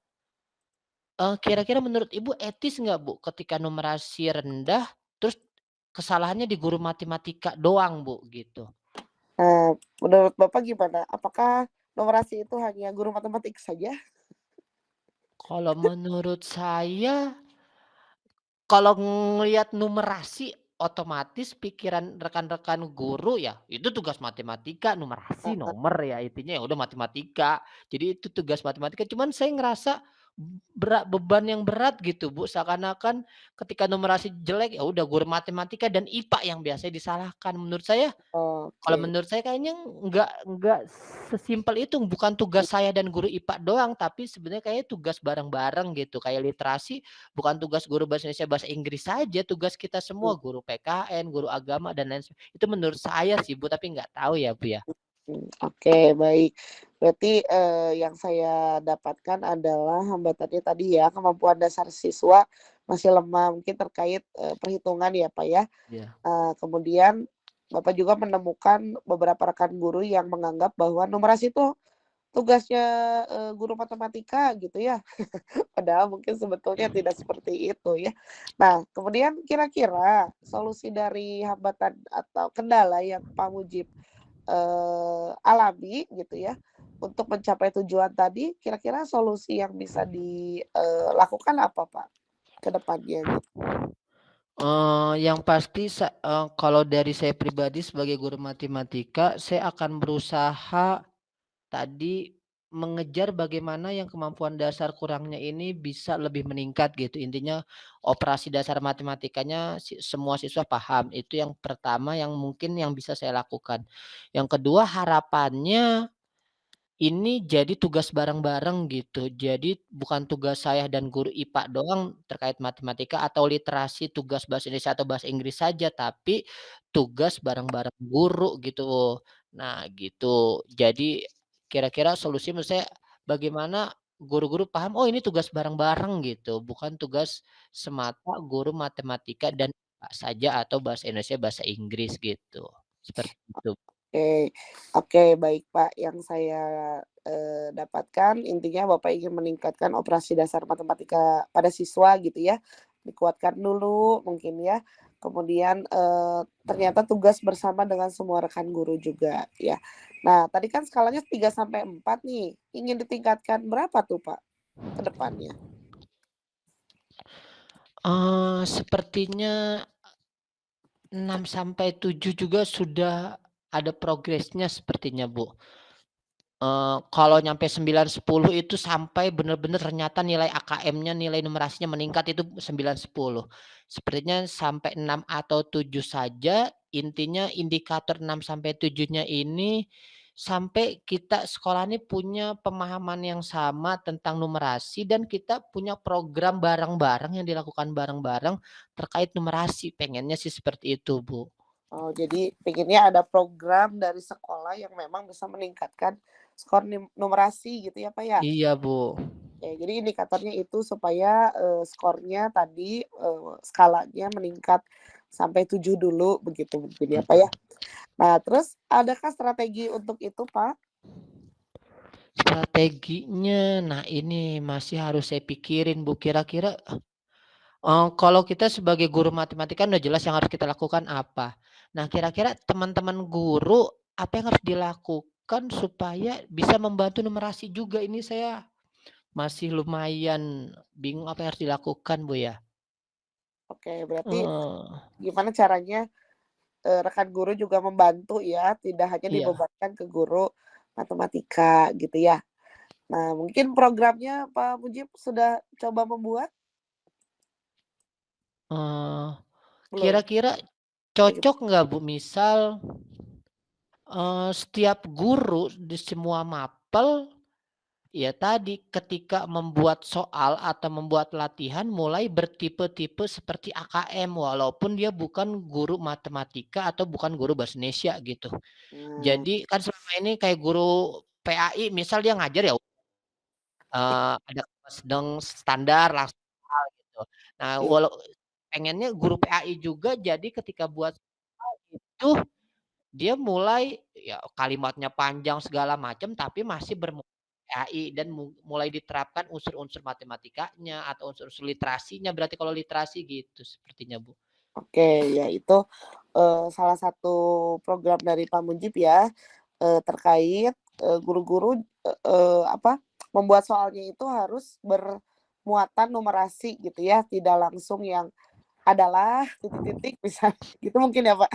kira-kira menurut Ibu etis nggak, Bu, ketika numerasi rendah terus kesalahannya di guru matematika doang, Bu, gitu? menurut Bapak gimana? Apakah numerasi itu hanya guru matematik saja? Kalau menurut saya, kalau ngelihat numerasi otomatis pikiran rekan-rekan guru ya, itu tugas matematika, numerasi, Heeh, nomor ya intinya ya udah matematika. Jadi itu tugas matematika, cuman saya ngerasa beban yang berat gitu, Bu, seakan-akan ketika numerasi jelek, ya udah guru matematika dan IPA yang biasanya disalahkan. Kalau oke. menurut saya kayaknya nggak sesimpel itu, bukan tugas saya dan guru IPA doang, tapi sebenarnya kayaknya tugas bareng-bareng gitu. Kayak literasi bukan tugas guru bahasa Indonesia, bahasa Inggris saja, tugas kita semua, guru PKN, guru agama dan lain sebagainya. Itu menurut saya sih, Bu, tapi nggak tahu ya, Bu, ya. Oke baik. Berarti, yang saya dapatkan adalah hambatannya tadi ya, kemampuan dasar siswa masih lemah, mungkin terkait, perhitungan ya, Pak, ya. Iya. Kemudian Bapak juga menemukan beberapa rekan guru yang menganggap bahwa numerasi itu tugasnya guru matematika gitu ya. Padahal mungkin sebetulnya tidak seperti itu ya. Nah, kemudian kira-kira solusi dari hambatan atau kendala yang Pak Mujib alami gitu ya, untuk mencapai tujuan tadi, kira-kira solusi yang bisa dilakukan apa Pak ke depannya gitu? Yang pasti kalau dari saya pribadi sebagai guru matematika, saya akan berusaha tadi mengejar bagaimana yang kemampuan dasar kurangnya ini bisa lebih meningkat gitu. Intinya operasi dasar matematikanya semua siswa paham. Itu yang pertama yang mungkin yang bisa saya lakukan. Yang kedua harapannya ini jadi tugas bareng-bareng gitu. Jadi bukan tugas saya dan guru IPA doang terkait matematika atau literasi tugas bahasa Indonesia atau bahasa Inggris saja, tapi tugas bareng-bareng guru gitu. Nah gitu. Jadi kira-kira solusi menurut saya bagaimana guru-guru paham, oh ini tugas bareng-bareng gitu, bukan tugas semata guru matematika dan IPA saja atau bahasa Indonesia, bahasa Inggris gitu. Seperti itu. Oke, oke baik Pak, yang saya dapatkan intinya Bapak ingin meningkatkan operasi dasar matematika pada siswa gitu ya, dikuatkan dulu mungkin ya, kemudian ternyata tugas bersama dengan semua rekan guru juga ya. Nah tadi kan skalanya 3 sampai 4 nih, ingin ditingkatkan berapa tuh Pak ke depannya? Sepertinya 6 sampai 7 juga sudah ada progresnya sepertinya, Bu. Kalau nyampe 9, 10 itu sampai benar-benar ternyata nilai AKM-nya, nilai numerasinya meningkat itu 9, 10. Sepertinya sampai 6 atau 7 saja, intinya indikator 6 sampai 7-nya ini sampai kita sekolah ini punya pemahaman yang sama tentang numerasi dan kita punya program bareng-bareng yang dilakukan bareng-bareng terkait numerasi, pengennya sih seperti itu, Bu. Oh, jadi pinginnya ada program dari sekolah yang memang bisa meningkatkan skor numerasi gitu ya, Pak, ya? Iya, Bu. Oke, jadi indikatornya itu supaya, skornya tadi, skalanya meningkat sampai 7 dulu begitu mungkin ya, Pak, ya? Nah, terus adakah strategi untuk itu, Pak? Strateginya, nah ini masih harus saya pikirin, Bu, kira-kira, kalau kita sebagai guru matematika udah jelas yang harus kita lakukan apa. Nah, kira-kira teman-teman guru, apa yang harus dilakukan supaya bisa membantu numerasi juga? Ini saya masih lumayan bingung apa yang harus dilakukan, Bu, ya. Oke, berarti Heeh, gimana caranya, rekan guru juga membantu ya, tidak hanya iya, dibebankan ke guru matematika gitu ya? Nah, mungkin programnya Pak Mujib sudah coba membuat? eee, Belum? kira-kira Begitu. cocok nggak, Bu, misal, setiap guru di semua mapel ya tadi, ketika membuat soal atau membuat latihan mulai bertipe-tipe seperti AKM, walaupun dia bukan guru matematika atau bukan guru bahasa Indonesia gitu. Nah, Jadi kan selama ini kayak guru PAI misal dia ngajar ya, ada sedang standar langsung hafal gitu. Nah, iya, pengennya guru PAI juga jadi ketika buat soal itu dia mulai ya kalimatnya panjang segala macam, tapi masih AI dan mulai diterapkan unsur-unsur matematikanya atau unsur-unsur literasinya, berarti kalau literasi gitu sepertinya, Bu. oke, ya itu, salah satu program dari Pak Mujib ya, terkait, guru-guru, apa, membuat soalnya itu harus bermuatan numerasi gitu ya, tidak langsung yang adalah titik-titik bisa gitu mungkin ya, Pak?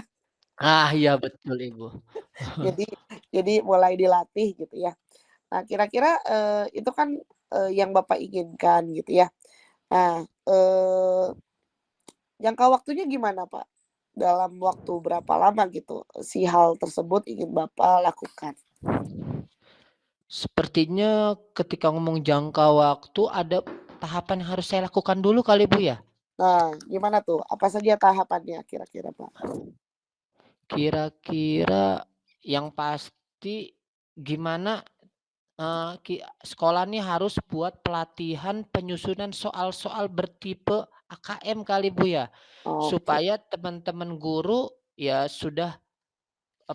Ah, iya betul, Ibu. Jadi mulai dilatih gitu ya. Nah kira-kira, itu kan, yang Bapak inginkan gitu ya. Nah, jangka waktunya gimana, Pak? Dalam waktu berapa lama gitu, si hal tersebut ingin Bapak lakukan? Sepertinya ketika ngomong jangka waktu ada tahapan yang harus saya lakukan dulu kali, Bu, ya? Nah, gimana tuh? Apa saja tahapannya kira-kira, Pak? Kira-kira yang pasti gimana, sekolah nih harus buat pelatihan penyusunan soal-soal bertipe AKM kali, Bu, ya? Oke, Supaya teman-teman guru ya sudah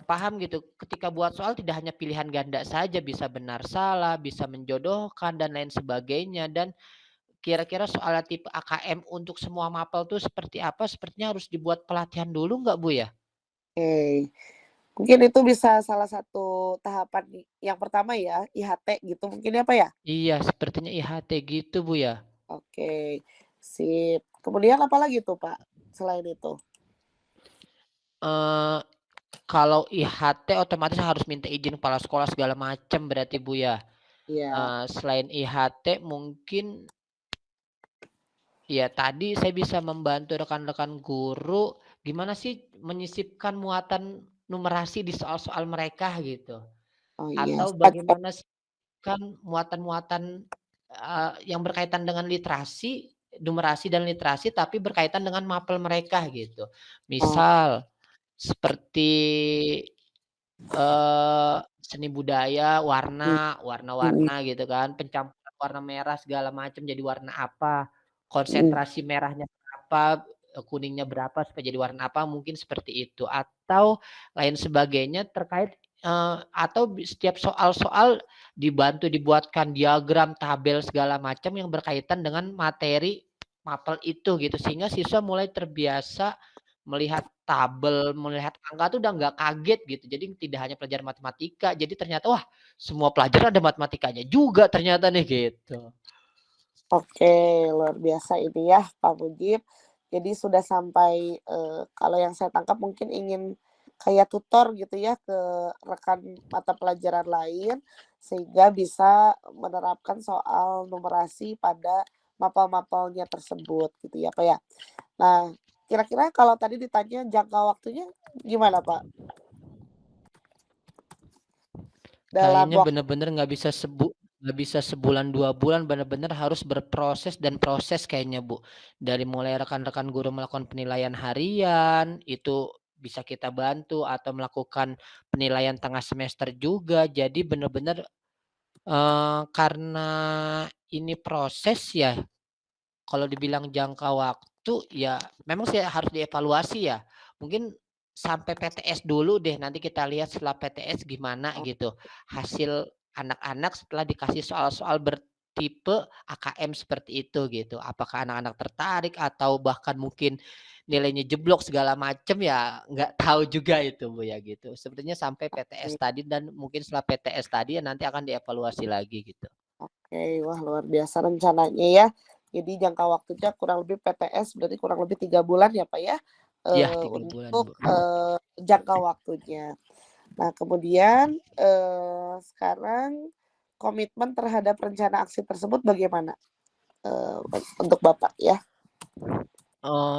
paham gitu. Ketika buat soal tidak hanya pilihan ganda saja, bisa benar salah, bisa menjodohkan dan lain sebagainya. Dan kira-kira soal tipe AKM untuk semua mapel tuh seperti apa? Sepertinya harus dibuat pelatihan dulu nggak Bu ya? Oke. Mungkin itu bisa salah satu tahapan yang pertama ya, IHT gitu mungkin ya Pak ya? Iya, sepertinya IHT gitu Bu ya. Oke, sip. Kemudian apa lagi tuh Pak, selain itu? Eh Kalau IHT otomatis harus minta izin kepala sekolah segala macam berarti Bu ya. Iya. Selain IHT mungkin ya tadi saya bisa membantu rekan-rekan guru gimana sih menyisipkan muatan numerasi di soal-soal mereka gitu. Oh iya, Atau semacam bagaimana sih kan muatan-muatan, yang berkaitan dengan literasi, numerasi dan literasi tapi berkaitan dengan mapel mereka gitu. oh, Misal seperti seni budaya, mhm mhm warna-warna gitu kan, pencampuran warna merah segala macam jadi warna apa, mhm. konsentrasi merahnya berapa, kuningnya berapa supaya jadi warna apa, mungkin seperti itu. Atau lain sebagainya terkait, atau setiap soal-soal dibantu dibuatkan diagram, tabel segala macam yang berkaitan dengan materi mapel itu gitu, sehingga siswa mulai terbiasa melihat tabel, melihat angka tuh udah nggak kaget gitu. Jadi tidak hanya pelajaran matematika, jadi ternyata wah semua pelajaran ada matematikanya juga ternyata nih gitu. Oke, luar biasa ini ya Pak Mujib. Jadi sudah sampai, kalau yang saya tangkap mungkin ingin kayak tutor gitu ya ke rekan mata pelajaran lain, sehingga bisa menerapkan soal numerasi pada mapel-mapelnya tersebut gitu ya, Pak, ya. Nah, kira-kira kalau tadi ditanya jangka waktunya gimana, Pak? Dalam Kayaknya waktu bener-bener nggak bisa sebulan 2 bulan, bener-bener harus berproses dan proses kayaknya Bu. Dari mulai rekan-rekan guru melakukan penilaian harian, itu bisa kita bantu atau melakukan penilaian tengah semester juga. Jadi bener-bener, karena ini proses ya. Kalau dibilang jangka waktu, ya memang sih harus dievaluasi ya. Mungkin sampai PTS dulu deh, nanti kita lihat setelah PTS gimana oh, gitu. Hasil anak-anak setelah dikasih soal-soal bertipe AKM seperti itu gitu. Apakah anak-anak tertarik atau bahkan mungkin nilainya jeblok segala macem ya nggak tahu juga itu Bu ya gitu. Sepertinya sampai PTS oke tadi dan mungkin setelah PTS tadi ya nanti akan dievaluasi lagi gitu. oke. Wah, luar biasa rencananya ya. Jadi jangka waktunya kurang lebih PTS berarti kurang lebih 3 bulan ya, Pak, ya, Iya 3 bulan untuk, Bu. jangka waktunya. Nah, kemudian, sekarang komitmen terhadap rencana aksi tersebut bagaimana, eee, untuk Bapak ya?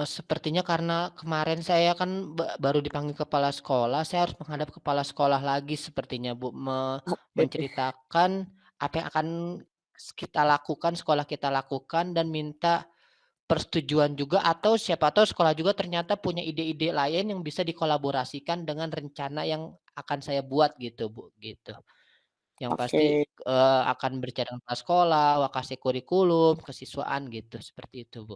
Sepertinya karena kemarin saya kan baru dipanggil kepala sekolah, saya harus menghadap kepala sekolah lagi sepertinya Bu, Oke menceritakan apa yang akan kita lakukan, sekolah kita lakukan dan minta persetujuan juga atau siapa tahu sekolah juga ternyata punya ide-ide lain yang bisa dikolaborasikan dengan rencana yang akan saya buat gitu Bu, gitu. Yang pasti, oke akan berbicara dengan kepala sekolah, wakasih kurikulum, kesiswaan gitu, seperti itu Bu.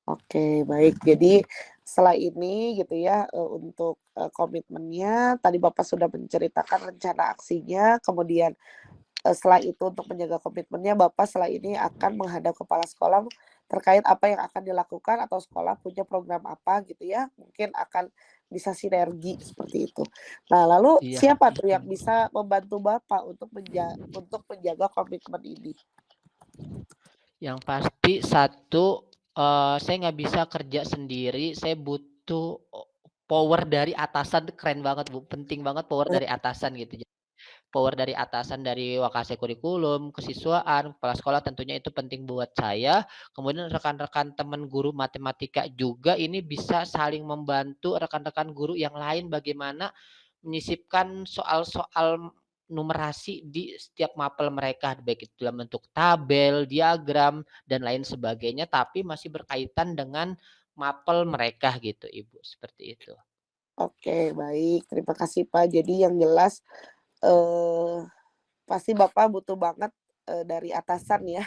oke, baik. Jadi setelah ini gitu ya, untuk, komitmennya tadi Bapak sudah menceritakan rencana aksinya, kemudian setelah itu untuk menjaga komitmennya Bapak setelah ini akan menghadap kepala sekolah terkait apa yang akan dilakukan atau sekolah punya program apa gitu ya, mungkin akan bisa sinergi seperti itu. Nah lalu Iya, siapa tuh betul. yang bisa membantu Bapak untuk menjaga komitmen ini? Yang pasti satu, saya nggak bisa kerja sendiri, saya butuh power dari atasan tuh keren banget, Bu, penting banget power Nah dari atasan gitu. Power dari atasan dari wakase kurikulum, kesiswaan, kepala sekolah tentunya itu penting buat saya. Kemudian rekan-rekan teman guru matematika juga ini bisa saling membantu rekan-rekan guru yang lain bagaimana menyisipkan soal-soal numerasi di setiap mapel mereka, baik itu dalam bentuk tabel, diagram, dan lain sebagainya, tapi masih berkaitan dengan mapel mereka gitu, Ibu, seperti itu. oke baik, terima kasih Pak. Jadi yang jelas, eee, pasti Bapak butuh banget, dari atasan ya.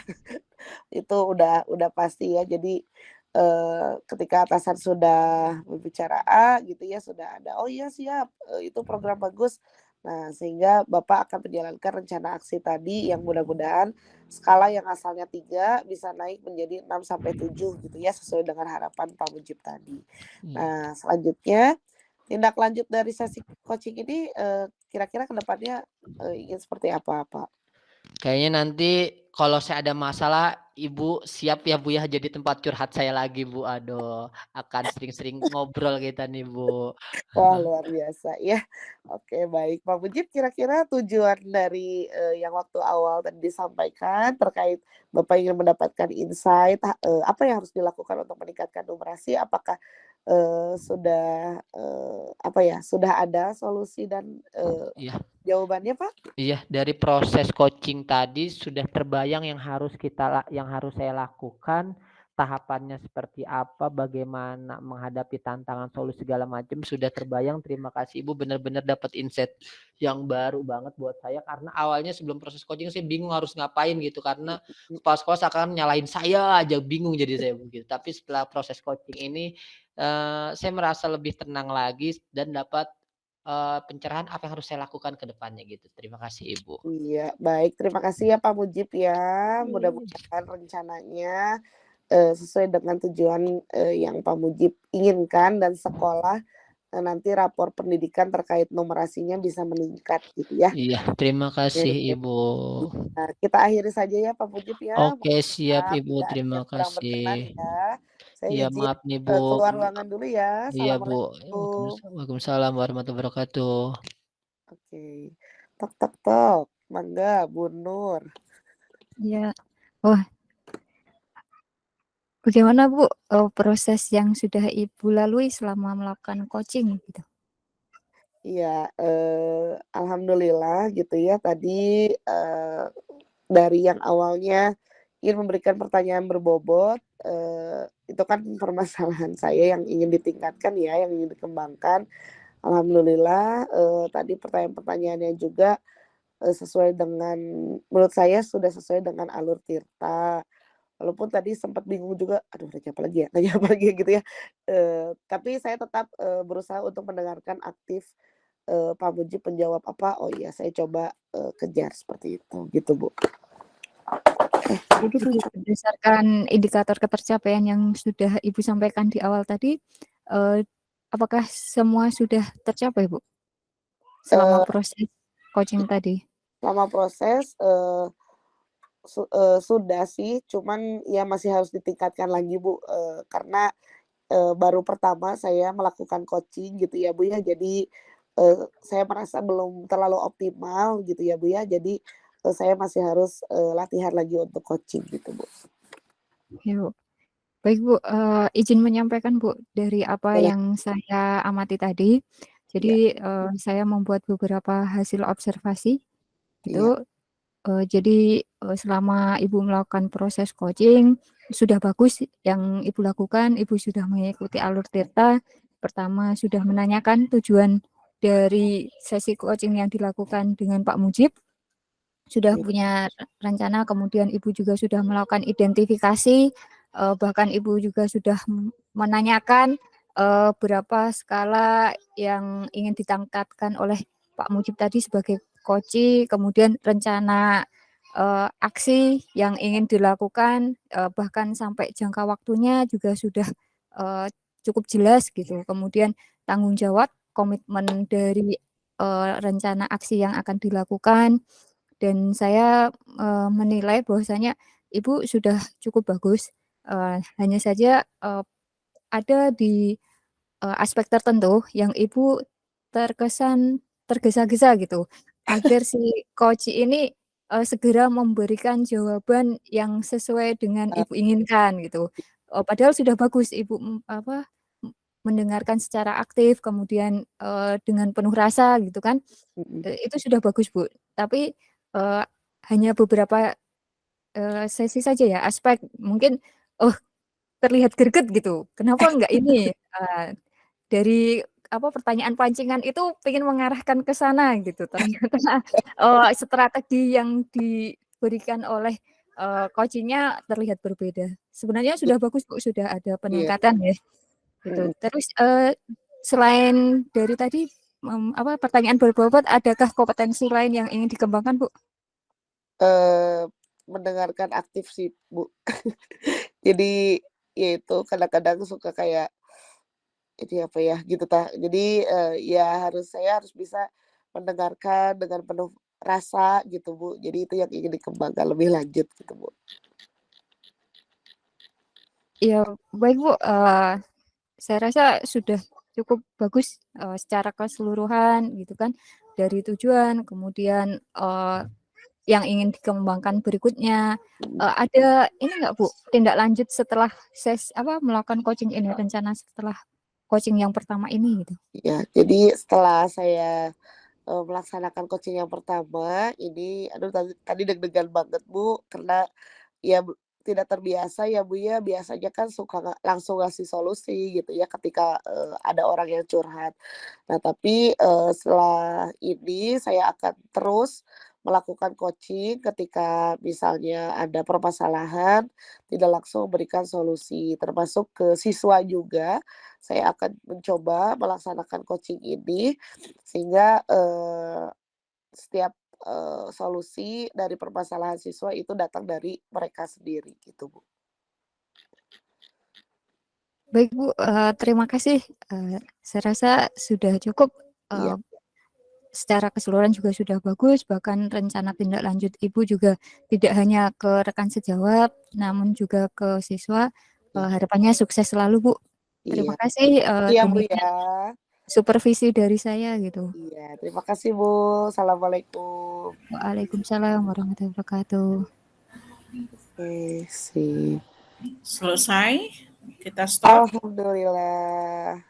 Itu udah pasti ya. Jadi, ketika atasan sudah berbicara A gitu ya, sudah ada, "Oh iya siap, itu program bagus." Nah, sehingga Bapak akan menjalankan rencana aksi tadi yang mudah-mudahan skala yang asalnya 3 bisa naik menjadi 6 sampai 7 gitu ya, sesuai dengan harapan Pak Mujib tadi. Iya. Nah, selanjutnya tindak lanjut dari sesi coaching ini, kira-kira ke depannya, ingin seperti apa, Pak? Kayaknya nanti kalau saya ada masalah, Ibu siap ya Bu ya jadi tempat curhat saya lagi Bu. Aduh, akan sering-sering ngobrol kita nih Bu. Wah, luar biasa ya. Oke, baik. Pak Mujib, kira-kira tujuan dari, yang waktu awal tadi disampaikan terkait Bapak ingin mendapatkan insight, apa yang harus dilakukan untuk meningkatkan numerasi, apakah, sudah, apa ya, sudah ada solusi dan, Iya. jawabannya, Pak? Iya, dari proses coaching tadi sudah terbayang yang harus saya lakukan, tahapannya seperti apa, bagaimana menghadapi tantangan, solusi segala macam sudah terbayang. Terima kasih Ibu, benar-benar dapat insight yang baru banget buat saya karena awalnya sebelum proses coaching saya bingung harus ngapain gitu karena kepala sekolah seakan nyalahin saya aja, bingung jadi saya begitu. Tapi setelah proses coaching ini, saya merasa lebih tenang lagi dan dapat pencerahan apa yang harus saya lakukan ke depannya gitu. Terima kasih Ibu. Iya, baik. Terima kasih ya Pak Mujib ya. Iya. Mudah-mudahan rencananya, sesuai dengan tujuan, yang Pak Mujib inginkan dan sekolah, nanti rapor pendidikan terkait numerasinya bisa meningkat gitu ya. Iya, terima kasih Oke. Ibu. Nah, kita akhiri saja ya Pak Mujib ya. Oke, Mohon siap maaf Ibu, jika ada terima yang kurang kasih. berkenan ya. Saya Iya, izin, maaf nih Bu. keluar ruangan dulu ya. Iya Bu. Assalamualaikum. Waalaikumsalam warahmatullahi wabarakatuh. Oke. Tok tok tok. Mangga Bu Nur. Iya. Wah, bagaimana Bu, proses yang sudah Ibu lalui selama melakukan coaching gitu? Iya, alhamdulillah gitu ya tadi, dari yang awalnya ingin memberikan pertanyaan berbobot, itu kan permasalahan saya yang ingin ditingkatkan ya, yang ingin dikembangkan. Alhamdulillah, tadi pertanyaan-pertanyaannya juga, sesuai dengan menurut saya sudah sesuai dengan alur Tirta. Walaupun tadi sempat bingung juga, "Aduh nanya apa lagi ya nanya apa lagi ya?" Gitu ya. Tapi saya tetap, berusaha untuk mendengarkan aktif, Pak Mujib menjawab apa, oh iya saya coba, kejar seperti itu, gitu Bu. Jadi berdasarkan indikator ketercapaian yang sudah Ibu sampaikan di awal tadi, eee, apakah semua sudah tercapai Bu, selama Eee, proses coaching tadi? Selama proses, sudah sih, cuman ya masih harus ditingkatkan lagi Bu, karena, baru pertama saya melakukan coaching gitu ya Bu ya, jadi, saya merasa belum terlalu optimal gitu ya Bu ya, jadi, saya masih harus, latihan lagi untuk coaching gitu Bu. Ya Bu. Baik Bu, izin menyampaikan Bu, dari apa Boleh. yang saya amati tadi, Iya jadi, saya membuat beberapa hasil observasi iya. gitu. Jadi, selama Ibu melakukan proses coaching, sudah bagus yang Ibu lakukan, Ibu sudah mengikuti alur Tirta. Pertama, sudah menanyakan tujuan dari sesi coaching yang dilakukan dengan Pak Mujib, sudah Iya. punya rencana, kemudian Ibu juga sudah melakukan identifikasi, bahkan Ibu juga sudah menanyakan, berapa skala yang ingin ditingkatkan oleh Pak Mujib tadi sebagai coach, kemudian rencana, aksi yang ingin dilakukan, bahkan sampai jangka waktunya juga sudah, eee, cukup jelas gitu. Kemudian tanggung jawab, komitmen dari, rencana aksi yang akan dilakukan, dan saya, menilai bahwasanya Ibu sudah cukup bagus, hanya saja, ada di, aspek tertentu yang Ibu terkesan tergesa-gesa gitu, agar si coach ini, segera memberikan jawaban yang sesuai dengan Eee, Ibu inginkan gitu. Padahal sudah bagus Ibu, mendengarkan secara aktif, kemudian, dengan penuh rasa gitu kan, mhm. itu sudah bagus Bu. Tapi, eee, hanya beberapa, sesi saja ya, aspek mungkin, oh terlihat greget gitu, kenapa enggak ini, dari pertanyaan pancingan itu pengen mengarahkan ke sana gitu, ternyata, strategi yang diberikan oleh, coaching-nya terlihat berbeda. Sebenarnya sudah bagus Bu, sudah ada Iya. peningkatan ya, gitu. Mm. Terus, selain dari tadi, pertanyaan berbobot, adakah kompetensi lain yang ingin dikembangkan, Bu? Mendengarkan aktif sih, Bu. Jadi, ya itu kadang-kadang suka kayak, ini apa ya, gitu jadi, ya saya harus bisa mendengarkan dengan penuh rasa gitu, Bu. Jadi itu yang ingin dikembangkan lebih lanjut gitu, Bu. Iya, baik Bu, saya rasa sudah cukup bagus, secara keseluruhan gitu kan, dari tujuan, kemudian, yang ingin dikembangkan berikutnya. Ada ini nggak Bu, tindak lanjut setelah melakukan coaching ini, rencana setelah coaching yang pertama ini gitu? Ya, jadi setelah saya, melaksanakan coaching yang pertama ini, aduh tadi deg-degan banget, Bu, karena ya tidak terbiasa ya, Bu, ya. Biasanya kan suka langsung ngasih solusi gitu ya ketika, ada orang yang curhat. Nah, tapi, setelah ini saya akan terus melakukan coaching ketika misalnya ada permasalahan, tidak langsung memberikan solusi, termasuk ke siswa juga. Saya akan mencoba melaksanakan coaching ini sehingga, setiap, solusi dari permasalahan siswa itu datang dari mereka sendiri gitu, Bu. Baik Bu, terima kasih, saya rasa sudah cukup, Iya. secara keseluruhan juga sudah bagus, bahkan rencana tindak lanjut Ibu juga tidak hanya ke rekan sejawat, namun juga ke siswa, Iya. harapannya sukses selalu Bu. Terima Iya. kasih, Iya, Bu, demikian ya. supervisi dari saya gitu. Iya, terima kasih, Bu. Assalamualaikum. Waalaikumsalam warahmatullahi wabarakatuh. Oke, sip. Selesai, kita stop. Alhamdulillah.